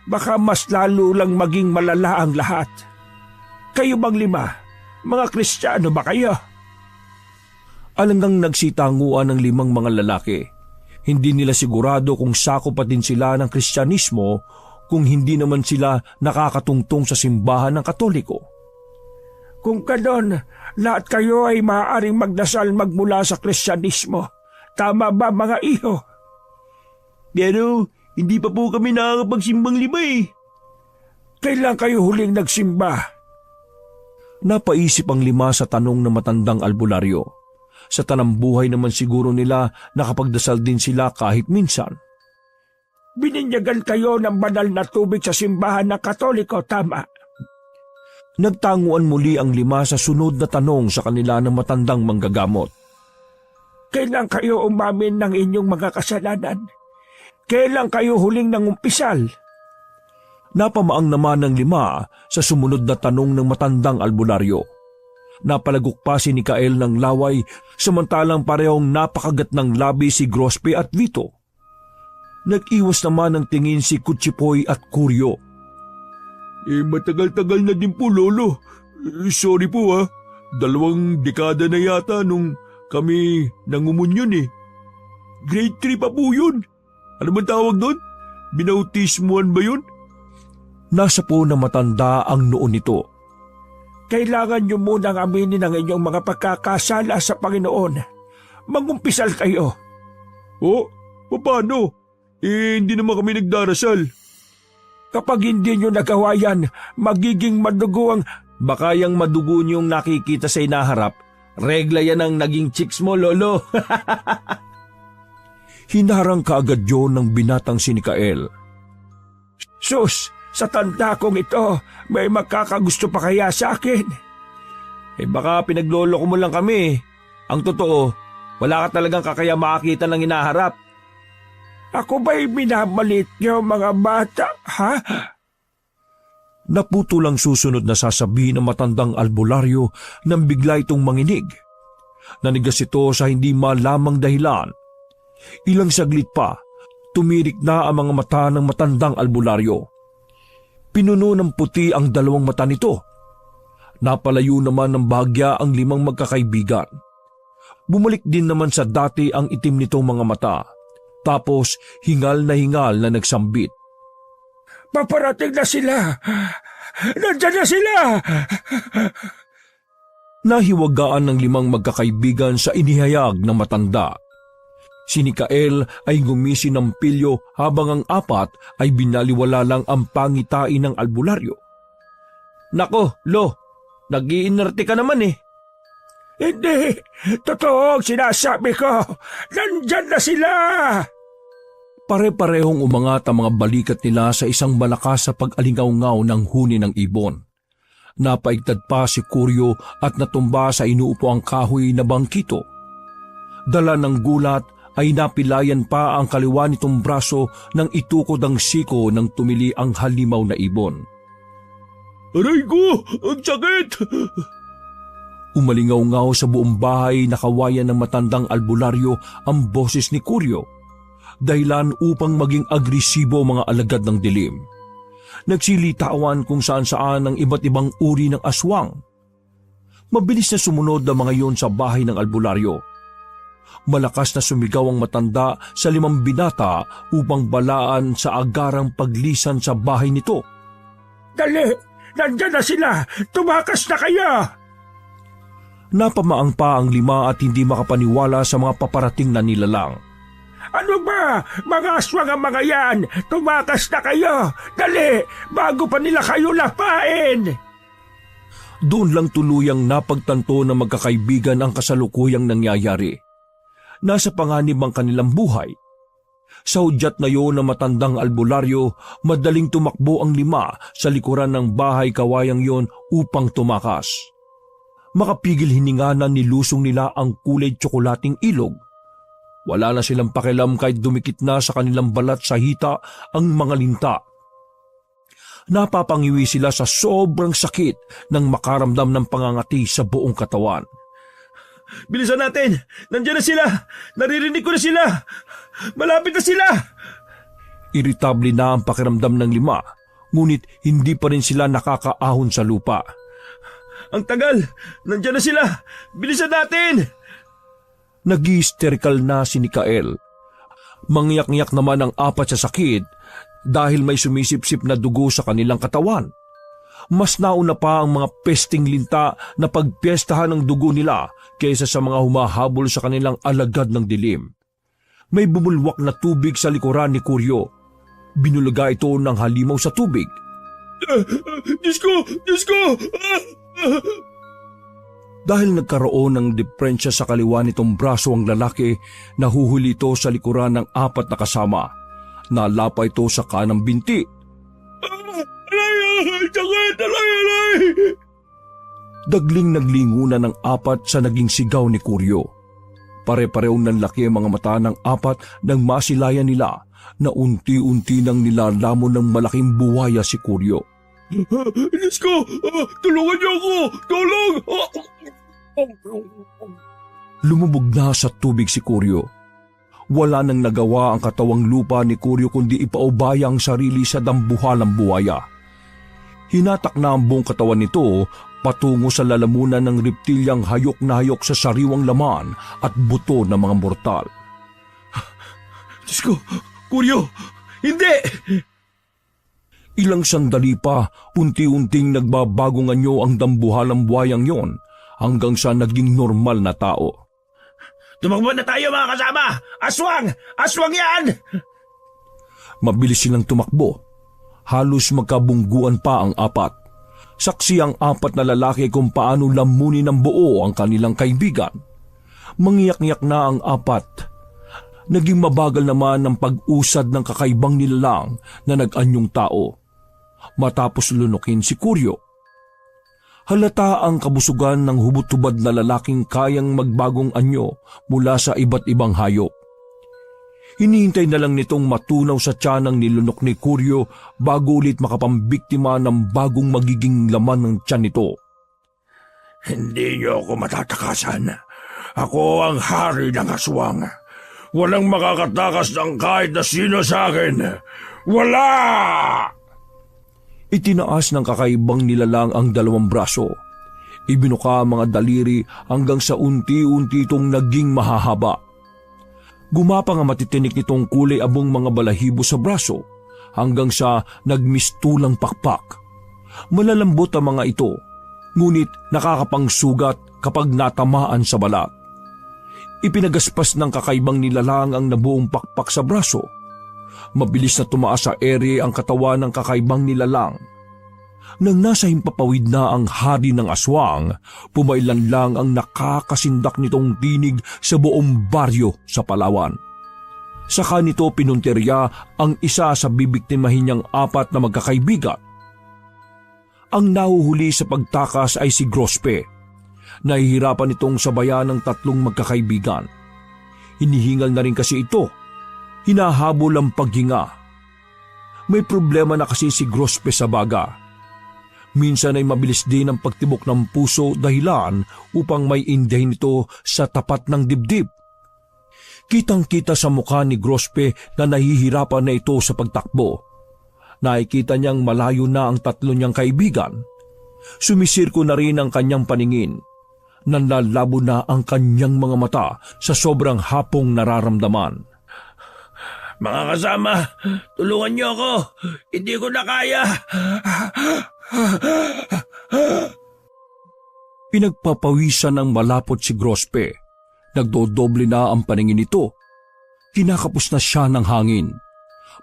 S4: Baka mas lalo lang maging malala ang lahat. Kayo bang lima? Mga Kristiyano ba kayo?
S1: Alangang nagsitanguan ng limang mga lalaki. Hindi nila sigurado kung sakop pa din sila ng Kristyanismo kung hindi naman sila nakakatungtong sa simbahan ng Katoliko.
S4: Kung ganon, lahat kayo ay maaaring magdasal magmula sa Kristyanismo. Tama ba, mga iho?
S3: Pero hindi pa po kami nakakapagsimbang lima
S4: Kailan kayo huling nagsimba?
S1: Napaisip ang lima sa tanong ng matandang albularyo. Sa tanambuhay naman siguro nila nakapagdasal din sila kahit minsan.
S4: Bininyagan kayo ng banal na tubig sa simbahan ng Katoliko, tama?
S1: Nagtanguan muli ang lima sa sunod na tanong sa kanila ng matandang manggagamot.
S4: Kailan kayo umamin ng inyong mga kasalanan? Kailan kayo huling nangumpisal?
S1: Napamaang naman ng 5 sa sumunod na tanong ng matandang albularyo. Napalagok pa si Mikael ng laway samantalang parehong napakagat ng labi si Grospe at Vito. Nag-iwas naman ng tingin si Kutsipoy at Kuryo.
S2: Matagal-tagal na din po, Lolo. Sorry po 2 dekada na yata nung kami nangumunyon Grade 3 pa po yun. Ano man tawag doon? Binautismuhan ba yun?
S1: Nasa po na matanda ang noon nito.
S4: Kailangan niyo munang aminin ang inyong mga pagkakasala sa Panginoon. Magumpisal kayo.
S2: Paano? Hindi naman kami nagdarasal.
S4: Kapag hindi niyo nagawa yan, magiging madugo ang...
S3: Baka yung madugo niyong nakikita sa inaharap, regla yan ang naging chicks mo, Lolo.
S1: Hinarang kaagad yun ng binatang si Mikael.
S4: Sus, sa tanda kong ito, may magkakagusto pa kaya sa akin?
S3: Baka pinaglolo ko mo lang kami. Ang totoo, wala ka talagang kakaya makakita ng inaharap.
S4: Ako ba'y minamalit niyo mga bata, ha?
S1: Naputo lang susunod na sasabihin ng matandang albularyo nang bigla itong manginig. Nanigas ito sa hindi malamang dahilan. Ilang saglit pa, tumirik na ang mga mata ng matandang albularyo. Pinuno ng puti ang 2 mata nito. Napalayo naman ng bahagya ang 5 magkakaibigan. Bumalik din naman sa dati ang itim nitong mga mata. Tapos hingal na nagsambit.
S4: Paparating na sila! Nandiyan na sila!
S1: Nahiwagaan ng 5 magkakaibigan sa inihayag ng matanda. Si Mikael ay gumisi ng pilyo habang ang 4 ay binaliwala lang ang pangitain ng albularyo.
S3: Nako, Lo, nag-iinerte ka naman
S4: Hindi! Totoo ang sinasabi ko! Nandyan na sila!
S1: Pare-parehong umangat ang mga balikat nila sa isang malakas sa pag-alingaw-ngaw ng huni ng ibon. Napaigtad pa si Kuryo at natumba sa inuupuang kahoy na bangkito. Dala ng gulat ay napilayan pa ang kaliwa nitong braso nang itukod ang siko nang tumili ang halimaw na ibon.
S2: Aray ko! Ang sakit!
S1: Umalingaw-ngaw sa buong bahay na kawayan ng matandang albularyo ang boses ni Kuryo. Dahilan upang maging agresibo mga alagad ng dilim. Nagsilitawan kung saan-saan ang iba't ibang uri ng aswang. Mabilis na sumunod ang mga iyon sa bahay ng albularyo. Malakas na sumigaw ang matanda sa 5 binata upang balaan sa agarang paglisan sa bahay nito.
S4: Dali! Nandyan na sila! Tumakas na kayo!
S1: Napamaang pa ang 5 at hindi makapaniwala sa mga paparating na nilalang.
S4: Ano ba? Mga aswang ang mga yan! Tumakas na kayo! Dali! Bago pa nila kayo lapain!
S1: Doon lang tuluyang napagtanto ng magkakaibigan ang kasalukuyang nangyayari. Nasa panganib ang kanilang buhay. Sa hudyat na yun ng matandang albularyo, madaling tumakbo ang 5 sa likuran ng bahay kawayang yon upang tumakas. Makapigil hininga na nilusong nila ang kulay tsokolating ilog. Wala na silang pakialam kahit dumikit na sa kanilang balat sa hita ang mga linta. Napapangiwi sila sa sobrang sakit nang makaramdam ng pangangati sa buong katawan.
S3: Bilisan natin! Nandiyan na sila! Naririnig ko na sila! Malapit na sila!
S1: Iritable na ang pakiramdam ng 5, ngunit hindi pa rin sila nakakaahon sa lupa.
S3: Ang tagal! Nandiyan na sila! Bilisan natin!
S1: Nag-hysterical na si Mikael. Mangyak-ngyak naman ang 4 sa sakit dahil may sumisipsip na dugo sa kanilang katawan. Mas nauna pa ang mga pesting linta na pagpiestahan ng dugo nila kaysa sa mga humahabol sa kanilang alagad ng dilim. May bumulwak na tubig sa likuran ni Kuryo. Binulaga ito ng halimaw sa tubig.
S2: Diyos ko! Diyos ko!
S1: Dahil nagkaroon ng diferensya sa kaliwa nitong braso ang lalaki, nahuhuli ito sa likuran ng 4 na kasama. Nalapa ito sa kanang binti.
S2: Aray! Sakit! Aray!
S1: Dagling naglingunan ng 4 sa naging sigaw ni Kuryo. Pare-parehong nanlaki ang mga mata ng 4 nang masilayan nila na unti-unti nang nilalamon ng malaking buwaya si Kuryo.
S4: Diyos ko! Tulungan niyo ako! Tulong!
S1: Lumubog na sa tubig si Kuryo. Wala nang nagawa ang katawang lupa ni Kuryo kundi ipaubaya ang sarili sa dambuhalang buwaya. Hinatak na ang buong katawan nito patungo sa lalamunan ng reptilyang hayok na hayok sa sariwang laman at buto ng mga mortal.
S4: Diyos ko! Kuryo! Hindi!
S1: Ilang sandali pa, unti-unting nagbabagong anyo ang dambuhalang buhayang yon hanggang sa naging normal na tao.
S2: Tumakbo na tayo mga kasama! Aswang! Aswang yan!
S1: Mabilis silang tumakbo. Halos magkabungguan pa ang apat. Saksi ang apat na lalaki kung paano lamunin ng buo ang kanilang kaibigan. Mangiyak-ngiyak na ang apat. Naging mabagal naman ang pag-usad ng kakaibang nilalang na nag-anyong tao. Matapos lunukin si Kuryo. Halata ang kabusugan ng hubot-hubad na lalaking kayang magbagong anyo mula sa iba't ibang hayop. Hinihintay na lang nitong matunaw sa tiyan ng nilunok ni Kuryo bago ulit makapambiktima ng bagong magiging laman ng tiyan nito.
S4: Hindi niyo ako matatakasan. Ako ang hari ng aswang. Walang makakatakas ng kahit na sino sa akin. Wala!
S1: Itinaas ng kakaibang nilalang ang dalawang braso. Ibinuka ang mga daliri hanggang sa unti-unti itong naging mahahaba. Gumapang ang matitinik nitong kulay abong mga balahibo sa braso hanggang sa nagmistulang pakpak. Malalambot ang mga ito, ngunit nakakapangsugat kapag natamaan sa balat. Ipinagaspas ng kakaibang nilalang ang nabuong pakpak sa braso. Mabilis na tumaas sa ere ang katawan ng kakaibang nilalang. Nang nasa himpapawid na ang hari ng aswang, pumailan lang ang nakakasindak nitong tinig sa buong baryo sa Palawan. Saka nito pinunterya ang isa sa bibiktimahin niyang apat na magkakaibigan. Ang nahuhuli sa pagtakas ay si Grospe. Nahihirapan itong sabayan ng tatlong magkakaibigan. Hinihingal na rin kasi ito. Hinahabol ang paghinga. May problema na kasi si Grospe sa baga. Minsan ay mabilis din ang pagtibok ng puso dahilan upang may indahin ito sa tapat ng dibdib. Kitang-kita sa mukha ni Grospe na nahihirapan na ito sa pagtakbo. Nakikita niyang malayo na ang tatlo niyang kaibigan. Sumisirko na rin ang kanyang paningin. Nanlalabo na ang kanyang mga mata sa sobrang hapong nararamdaman.
S2: Mga kasama, tulungan niyo ako. Hindi ko na kaya.
S1: Pinagpapawisan ng malapot si Grospe. Nagdodoble na ang paningin nito. Kinakapos na siya ng hangin.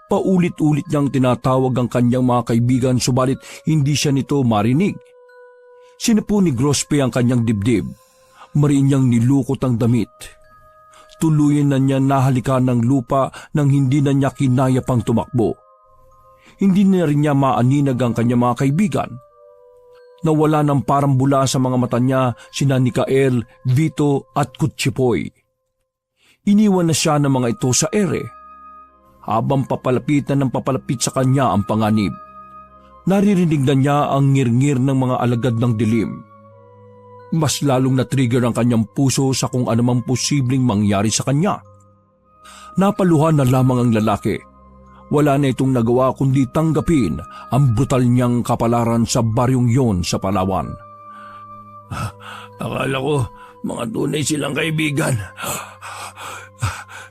S1: Paulit-ulit niyang tinatawag ang kanyang mga kaibigan subalit hindi siya nito marinig. Sinapo ni Grospe ang kanyang dibdib. Mariin niyang nilukot ang damit. Tuluyan na niya nahalikan ng lupa nang hindi na niya kinaya pang tumakbo. Hindi na rin niya maaninag ang kanyang mga kaibigan. Nawala ng parang bula sa mga mata niya sina Mikael, Vito at Kutsipoy. Iniwan na siya ng mga ito sa ere. Habang papalapit na ng papalapit sa kanya ang panganib, naririnig na niya ang ngir-ngir ng mga alagad ng dilim. Mas lalong na-trigger ang kanyang puso sa kung anumang posibleng mangyari sa kanya. Napaluhan na lamang ang lalaki. Wala na itong nagawa kundi tanggapin ang brutal niyang kapalaran sa baryong yon sa Palawan.
S4: Akala ko mga tunay silang kaibigan.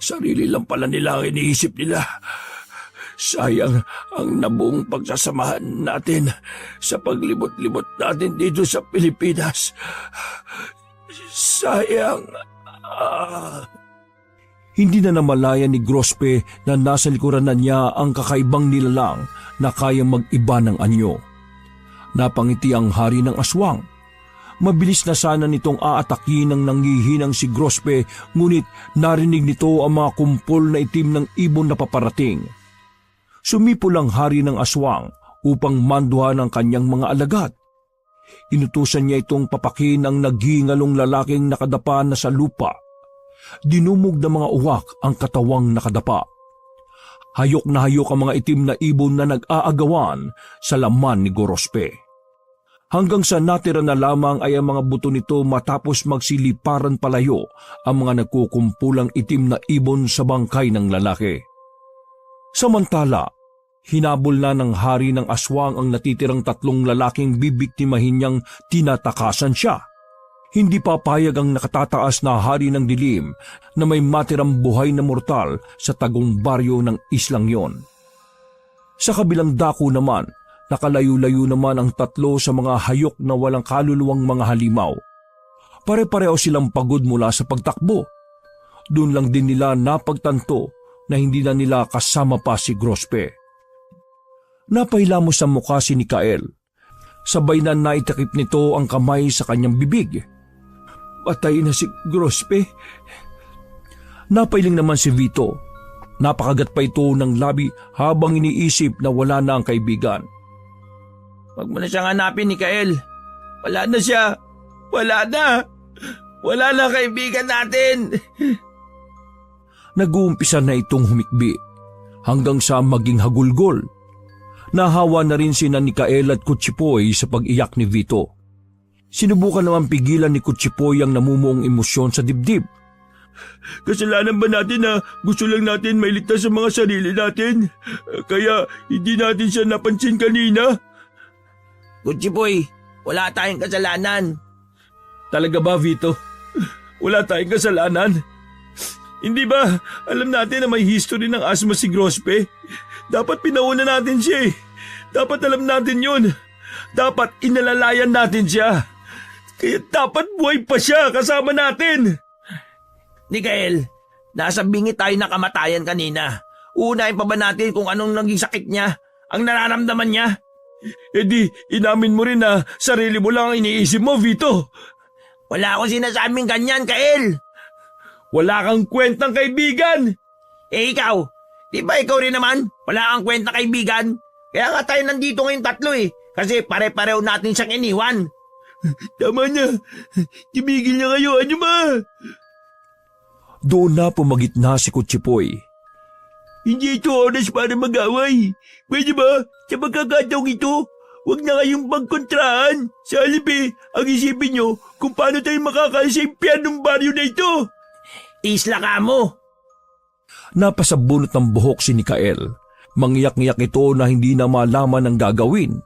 S4: Sarili lang pala nila ang iniisip nila. Sayang ang nabuong pagsasamahan natin sa paglibot-libot natin dito sa Pilipinas. Sayang.
S1: Hindi na namalaya ni Grospe na nasa likuran na niya ang kakaibang nilalang na kayang mag-iba ng anyo. Napangiti ang hari ng aswang. Mabilis na sana nitong aatakin ng nanghihinang si Grospe, ngunit narinig nito ang mga kumpol na itim ng ibon na paparating. Sumipol ang hari ng aswang upang manduhan ang kanyang mga alagad. Inutusan niya itong papakin ang naghingalong lalaking nakadapa na sa lupa. Dinumog ng mga uwak ang katawang nakadapa. Hayok na hayok ang mga itim na ibon na nag-aagawan sa laman ni Gorospe. Hanggang sa natira na lamang ay ang mga buto nito matapos magsiliparan palayo ang mga nagkukumpulang itim na ibon sa bangkay ng lalaki. Samantala, hinabol na ng hari ng aswang ang natitirang 3 lalaking bibiktimahin niyang tinatakasan siya. Hindi papayag ang nakatataas na hari ng dilim na may matirang buhay na mortal sa tagong baryo ng islang yon. Sa kabilang dako naman, nakalayo-layo naman ang 3 sa mga hayok na walang kaluluwang mga halimaw. Pare-pareho silang pagod mula sa pagtakbo. Doon lang din nila napagtanto na hindi na nila kasama pa si Grospe. Napailamos sa mukha si Mikael. Sabay na naitakip nito ang kamay sa kanyang bibig. Patay na si Grospe. Napailing naman si Vito. Napakagat pa ito ng labi habang iniisip na wala na ang kaibigan.
S3: Huwag mo na siyang hanapin, Mikael. Wala na siya. Wala na. Wala na kaibigan natin.
S1: Nag-uumpisa na itong humikbi hanggang sa maging hagulgol. Nahawa na rin sina Mikael at Kutsipoy sa pag-iyak ni Vito. Sinubukan naman pigilan ni Kutsipoy ang namumuong emosyon sa dibdib.
S4: Kasalanan ba natin na gusto lang natin mailigtas sa mga sarili natin? Kaya hindi natin siya napansin kanina?
S3: Kutsipoy, wala tayong kasalanan.
S4: Talaga ba, Vito? Wala tayong kasalanan? Hindi ba alam natin na may history ng asthma si Grospe? Dapat pinauna natin siya eh. Dapat alam natin yun. Dapat inalalayan natin siya. Kaya dapat buhay pa siya kasama natin.
S3: Mikael, nasa bingi tayo na kamatayan kanina. Uunahin pa ba natin kung anong naging sakit niya? Ang nararamdaman niya?
S4: E di, inamin mo rin na sarili mo lang ang iniisip mo, Vito.
S3: Wala akong sinasabing ganyan, Kael.
S4: Wala kang kwentang kaibigan.
S3: Eh ikaw, di ba ikaw rin naman? Wala kang kwentang kaibigan. Kaya nga tayo nandito ngayon 3 eh. Kasi pare-pareho natin siyang iniwan.
S4: Tama na. Tumigil na kayo, ano ba?
S1: Doon na pumagitna si Kutsipoy.
S4: Hindi ito oras para mag-away. Pwede ba, sa pagkakataong ito, huwag na kayong magkontraan. Sa halip ang isipin nyo kung paano tayo makakasimpian ng baryo na ito.
S3: Isla ka mo.
S1: Napasabunot ng buhok si Mikael. Mangyak-ngyak ito na hindi na malaman ang gagawin.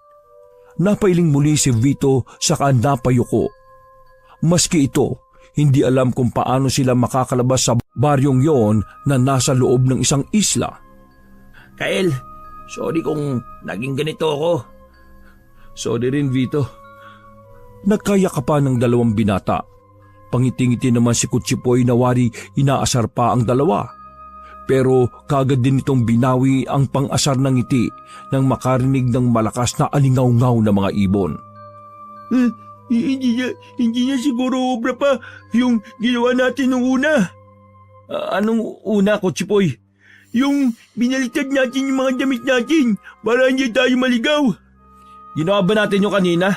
S1: Napailing muli si Vito saka napayuko. Maski ito, hindi alam kung paano sila makakalabas sa baryong yon na nasa loob ng isang isla.
S3: Kael, sorry kung naging ganito ako.
S1: Sorry rin, Vito. Nagkayakapan ng 2 binata. Pangiti-ngiti naman si Kutsipoy na wari inaasar pa ang 2. Pero kagad din itong binawi ang pang-asar ng ngiti nang makarinig ng malakas na alingaw-ngaw na mga ibon.
S4: Hindi niya siguro obra pa yung ginawa natin nung una.
S3: Anong una, Kutsipoy?
S4: Yung binaliktad natin yung mga damit natin para hindi tayo maligaw.
S3: Ginawa ba natin yung kanina?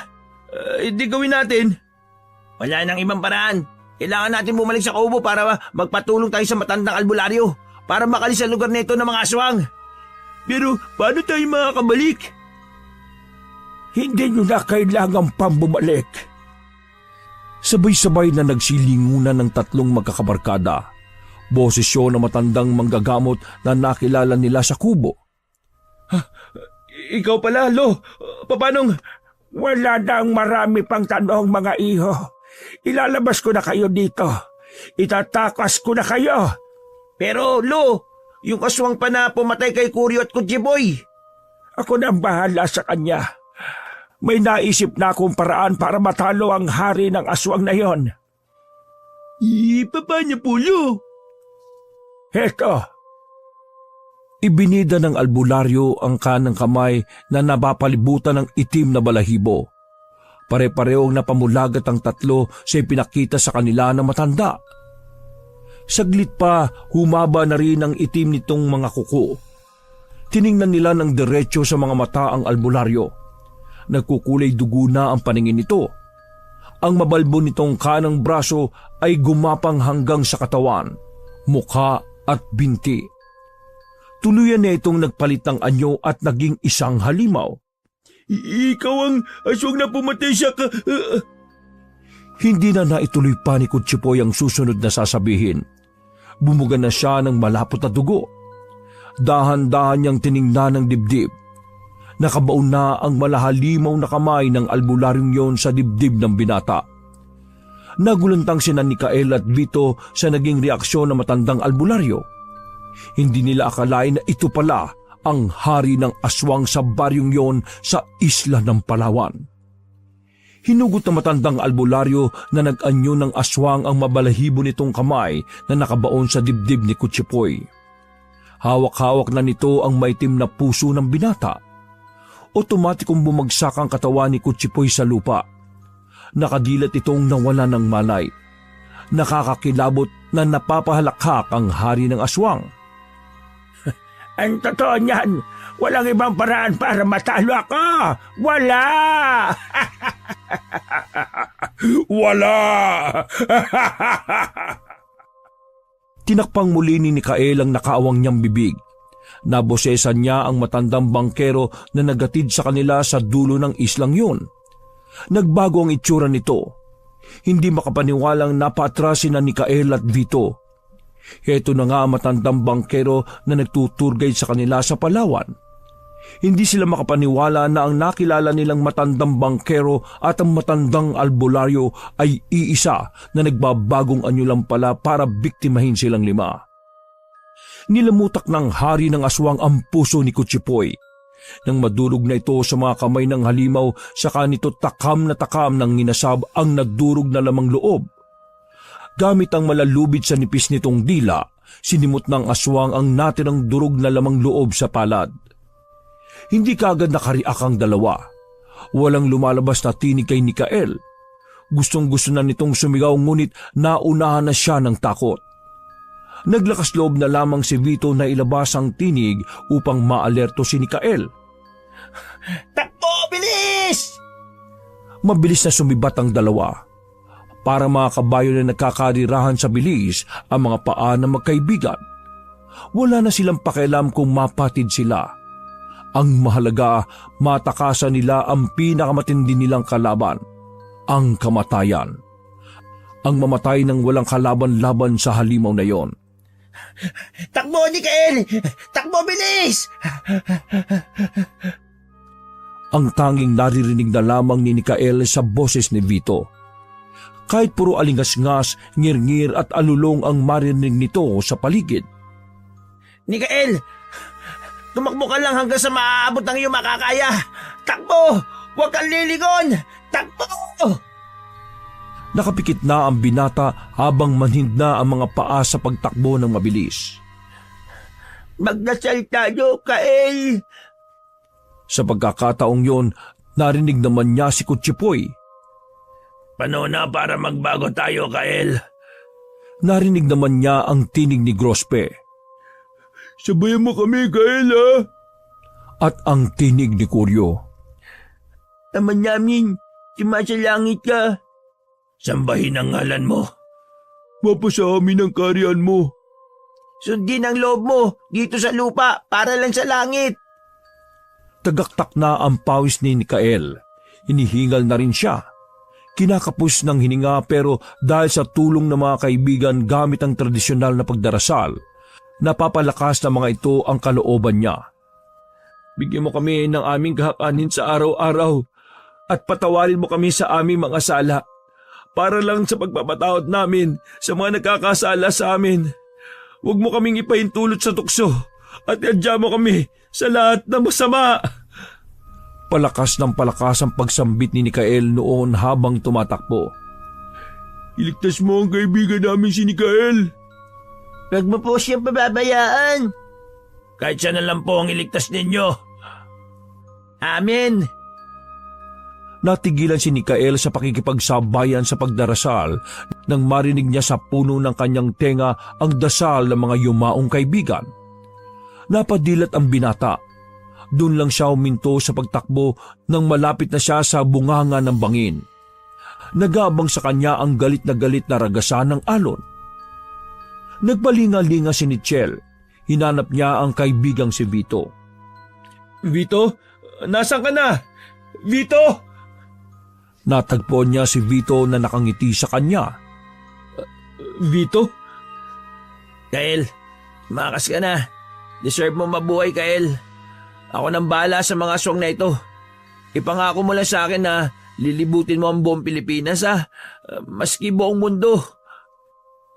S3: Hindi gawin natin. Wala nang ibang paraan. Kailangan natin bumalik sa kubo para magpatulong tayo sa matandang albularyo para makalis sa lugar nito ng mga aswang.
S4: Pero paano tayo makakabalik? Hindi nyo na kailangan pang bumalik.
S1: Sabay-sabay na nagsilingunan ng 3 magkakabarkada. Boses yun na matandang manggagamot na nakilala nila sa kubo.
S4: Ikaw pala, Lo. Papanong?
S2: Wala na ang marami pang tanong, mga iho. Ilalabas ko na kayo dito. Itatakas ko na kayo.
S3: Pero, Lo, yung aswang pa na pumatay kay Kuryo at Kutsipoy.
S2: Ako na ang bahala sa kanya. May naisip na akong paraan para matalo ang hari ng aswang na yon.
S4: Paano po, Lo?
S2: Heto.
S1: Ibinida ng albularyo ang kanang kamay na napapalibutan ng itim na balahibo. Pare-parehong napamulagat ang 3 sa ipinakita sa kanila ng matanda. Saglit pa, humaba na rin ang itim nitong mga kuko. Tiningnan nila ng diretso sa mga mata ang albularyo. Nagkukulay dugo na ang paningin nito. Ang mabalbo nitong kanang braso ay gumapang hanggang sa katawan, mukha at binti. Tuluyan na itong nagpalit ng anyo at naging isang halimaw.
S4: Ikaw ang aswang na pumatay sa
S1: Hindi na naituloy pa ni Kutsipoy ang susunod na sasabihin. Bumuga na siya ng malapot na dugo. Dahan-dahan niyang tiningnan ng dibdib. Nakabaon na ang malahalimaw na kamay ng albularyong yon sa dibdib ng binata. Nagulantang sina Mikael at Vito sa naging reaksyon ng matandang albularyo. Hindi nila akalain na ito pala ang hari ng aswang sa baryong yon sa isla ng Palawan. Hinugot ng matandang albularyo na nag-anyo ng aswang ang mabalahibo nitong kamay na nakabaon sa dibdib ni Kutsipoy. Hawak-hawak na nito ang maitim na puso ng binata. Otomatikong bumagsak ang katawan ni Kutsipoy sa lupa. Nakadilat itong nawala ng malay. Nakakakilabot na napapahalakhak ang hari ng aswang.
S4: Ang totoo niyan, walang ibang paraan para matalo ako. Wala!
S2: Wala!
S1: Tinakpang muli ni Mikael ang nakaawang niyang bibig. Nabosesan niya ang matandang bangkero na nagatid sa kanila sa dulo ng islang yun. Nagbago ang itsura nito. Hindi makapaniwalang napatrasin na Mikael at Vito. Heto na nga ang matandang bangkero na nagtuturgay sa kanila sa Palawan. Hindi sila makapaniwala na ang nakilala nilang matandang bangkero at ang matandang albularyo ay iisa na nagbabagong anyo lang pala para biktimahin silang lima. Nilamutak ng hari ng aswang ang puso ni Kutsipoy. Nang madurog na ito sa mga kamay ng halimaw, saka nito takam na takam ng nginasab ang nagdurog na lamang loob. Gamit ang malalubid sa nipis nitong dila, sinimot ng aswang ang natirang durog na lamang loob sa palad. Hindi kaagad nakariak ang dalawa. Walang lumalabas na tinig kay Mikael. Gustong-gusto na nitong sumigaw ngunit naunahan na siya ng takot. Naglakas loob na lamang si Vito na ilabas ang tinig upang maalerto si Mikael.
S4: Takbo! Bilis!
S1: Mabilis na sumibat ang dalawa. Para mga kabayo na nagkakarirahan sa bilis ang mga paa na magkaibigan. Wala na silang pakialam kung mapatid sila. Ang mahalaga, matakasan nila ang pinakamatindi nilang kalaban, ang kamatayan. Ang mamatay ng walang kalaban-laban sa halimaw na yon.
S4: Takbo, Mikael! Takbo, bilis!
S1: Ang tanging naririnig na lamang ni Mikael sa boses ni Vito. Kahit puro alingas-ngas, ngir-ngir at alulong ang marinig nito sa paligid.
S4: Mikael! Tumakbo ka lang hanggang sa maaabot ng iyong makakaya! Takbo! Huwag kang lilingon! Takbo!
S1: Nakapikit na ang binata habang manhind na ang mga paa sa pagtakbo ng mabilis.
S4: Magdasal tayo, Kael!
S1: Sa pagkakataong yon, narinig naman niya si Kutsipoy.
S2: Panahon na para magbago tayo, Kael.
S1: Narinig naman niya ang tinig ni Grospe.
S2: Sabayan mo kami, Kael, ha?
S1: At ang tinig ni Kuryo.
S4: Naman namin, sumasalangit ka.
S2: Sambahin ang ngalan mo.
S1: Mapasa amin ang kariyan mo.
S4: Sundin ang loob mo dito sa lupa para lang sa langit.
S1: Tagaktak na ang pawis ni Mikael. Hinihingal na rin siya. Kinakapos ng hininga pero dahil sa tulong ng mga kaibigan gamit ang tradisyonal na pagdarasal, napapalakas na mga ito ang kalooban niya. Bigyan mo kami ng aming kahakanin sa araw-araw at patawarin mo kami sa aming mga sala para lang sa pagpapatawad namin sa mga nagkakasala sa amin. Huwag mo kaming ipahintulot sa tukso at iadya mo kami sa lahat ng masama. Palakas ng palakas ang pagsambit ni Mikael noon habang tumatakbo. Iligtas mo ang kaibigan namin si Mikael.
S4: Huwag mo po siyang pababayaan.
S2: Kahit siya na lang po ang iligtas ninyo.
S4: Amen.
S1: Natigilan si Mikael sa pakikipagsabayan sa pagdarasal nang marinig niya sa puno ng kanyang tenga ang dasal ng mga yumaong kaibigan. Napadilat ang binata. Doon lang siya huminto sa pagtakbo nang malapit na siya sa bunganga ng bangin. Nagabang sa kanya ang galit na ragasan ng alon. Nagbalinga-linga si Nichelle. hinanap niya ang kaibigang si Vito.
S3: Vito, nasaan ka na? Vito!
S1: Natagpuan niya si Vito na nakangiti sa kanya.
S3: Vito?
S2: Kael, makas ka na. Deserve mo mabuhay, Kael. Ako nang bahala sa mga aswang na ito. Ipangako mo lang sa akin na lilibutin mo ang buong Pilipinas, maski buong mundo.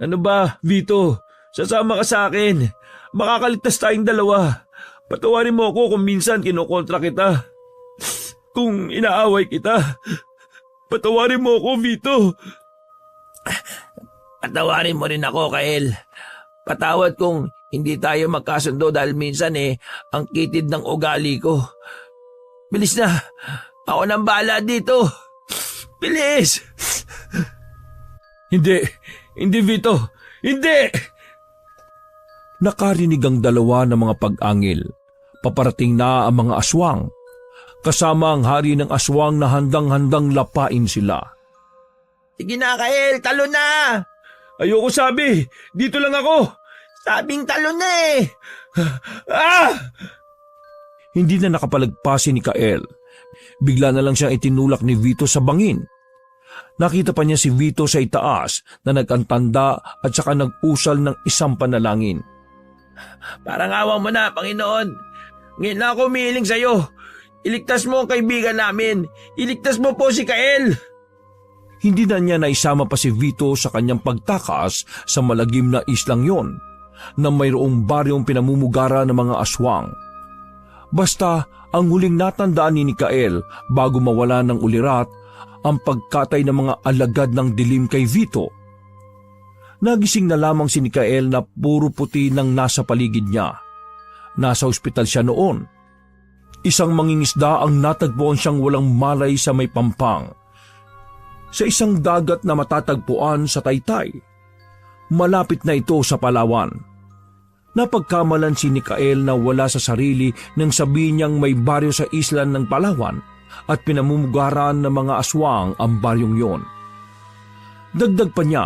S3: Ano ba, Vito? Sasama ka sa akin. Makakaligtas tayong dalawa. Patawarin mo ako kung minsan kinokontra kita. Kung inaaway kita. Patawarin mo ako, Vito.
S2: Patawarin mo rin ako, Kael. Patawad kung hindi tayo magkasundo dahil minsan ang kitid ng ugali ko. Bilis na. Ako nang bahala dito. Bilis!
S3: Hindi, Vito. Hindi!
S1: Nakarinig ang dalawa ng mga pag-angil. Paparating na ang mga aswang. Kasama ang hari ng aswang na handang-handang lapain sila.
S2: Sige na, Kael. Talo na!
S3: Ayoko sabi. Dito lang ako.
S2: Sabing talo na
S3: Ah!
S1: Hindi na nakapalagpasin ni Kael. Bigla na lang siyang itinulak ni Vito sa bangin. Nakita pa niya si Vito sa itaas na nagantanda at saka nag-usal ng isang panalangin.
S2: Parang awa mo na, Panginoon. Ngayon na ako umiiling sa'yo. Iligtas mo ang kaibigan namin. Iligtas mo po si Kael.
S1: Hindi na niya naisama pa si Vito sa kanyang pagtakas sa malagim na islang yon na mayroong baryong pinamumugara ng mga aswang. Basta ang huling natandaan ni Kael bago mawala ng ulirat ang pagkatay ng mga alagad ng dilim kay Vito. Nagising na lamang si Kael na puro puti nang nasa paligid niya. Nasa ospital siya noon. Isang mangingisda ang natagpuan siyang walang malay sa may Pampang. Sa isang dagat na matatagpuan sa Taytay. Malapit na ito sa Palawan. Napagkamalan si Kael na wala sa sarili nang sabihin niyang may baryo sa isla ng Palawan at pinamumugaran ng mga aswang ang baryong yon. Dagdag pa niya,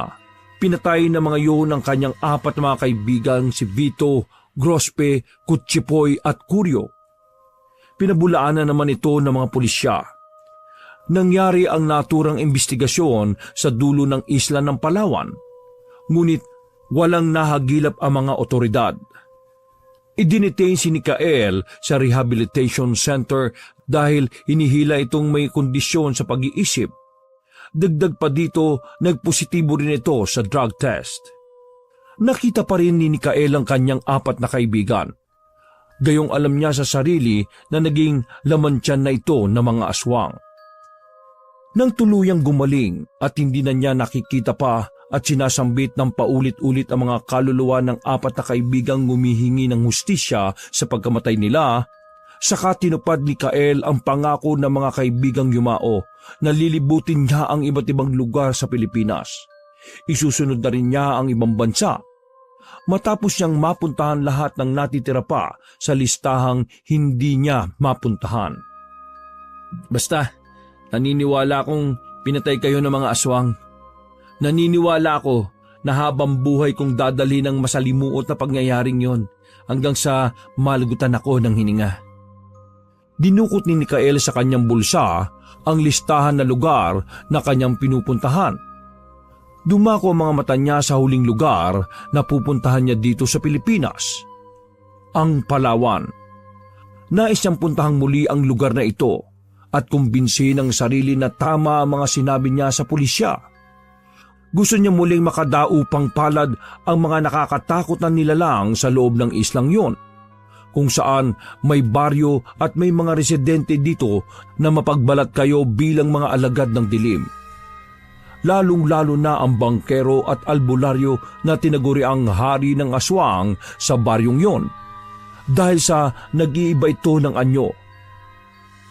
S1: pinatay ng mga yon ang kanyang 4 na mga kaibigan si Vito, Grospe, Kutsipoy at Kuryo. Pinabulaan na naman ito ng mga pulisya. Nangyari ang naturang investigasyon sa dulo ng isla ng Palawan, ngunit walang nahagilap ang mga otoridad. Idinitain si Kael sa rehabilitation center dahil hinihila itong may kondisyon sa pag-iisip. Dagdag pa dito, nagpositibo rin ito sa drug test. Nakita pa rin ni Kael ang kanyang 4 na kaibigan. Gayong alam niya sa sarili na naging laman tiyan na ito ng mga aswang. Nang tuluyang gumaling at hindi na niya nakikita pa at sinasambit ng paulit-ulit ang mga kaluluwa ng 4 na kaibigang humihingi ng hustisya sa pagkamatay nila, saka tinupad ni Kael ang pangako ng mga kaibigang yumao na lilibutin niya ang iba't ibang lugar sa Pilipinas. Isusunod na rin niya ang ibang bansa. Matapos niyang mapuntahan lahat ng natitira pa sa listahang hindi niya mapuntahan.
S3: Basta, naniniwala akong pinatay kayo ng mga aswang. Naniniwala ako na habang buhay kong dadali ng masalimuot na pangyayaring yon hanggang sa malagutan ako ng hininga.
S1: Dinukot ni Kael sa kanyang bulsa ang listahan na lugar na kanyang pinupuntahan. Dumako ang mga mata niya sa huling lugar na pupuntahan niya dito sa Pilipinas, ang Palawan. Nais niyang puntahang muli ang lugar na ito at kumbinsin ang sarili na tama ang mga sinabi niya sa pulisya. Gusto niya muling makadaupang palad ang mga nakakatakot na nilalang sa loob ng islang yon, kung saan may baryo at may mga residente dito na mapagbalat kayo bilang mga alagad ng dilim. Lalong-lalo na ang bangkero at albularyo na tinaguriang hari ng aswang sa baryong yon, dahil sa nag-iiba ito ng anyo.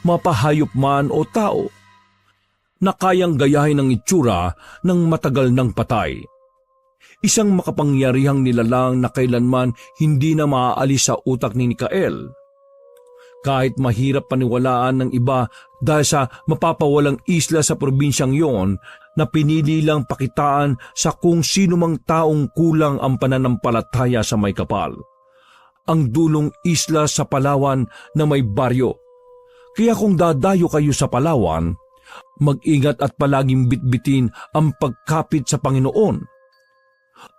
S1: Mapahayop man o tao, na kayang gayahin ang itsura ng matagal ng patay. Isang makapangyarihang nilalang na kailanman hindi na maaalis sa utak ni Kael. Kahit mahirap paniwalaan ng iba dahil sa mapapawalang isla sa probinsyang yon na pinili lang pakitaan sa kung sino mang taong kulang ang pananampalataya sa may kapal. ang dulong isla sa Palawan na may baryo. Kaya kung dadayo kayo sa Palawan, mag-ingat at palaging bitbitin ang pagkapit sa Panginoon.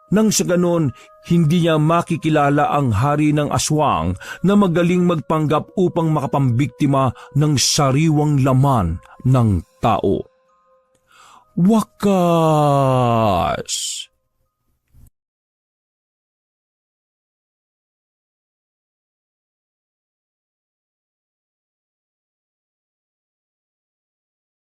S1: Nang sa ganon, hindi niya makikilala ang hari ng aswang na magaling magpanggap upang makapambiktima ng sariwang laman ng tao. Wakas!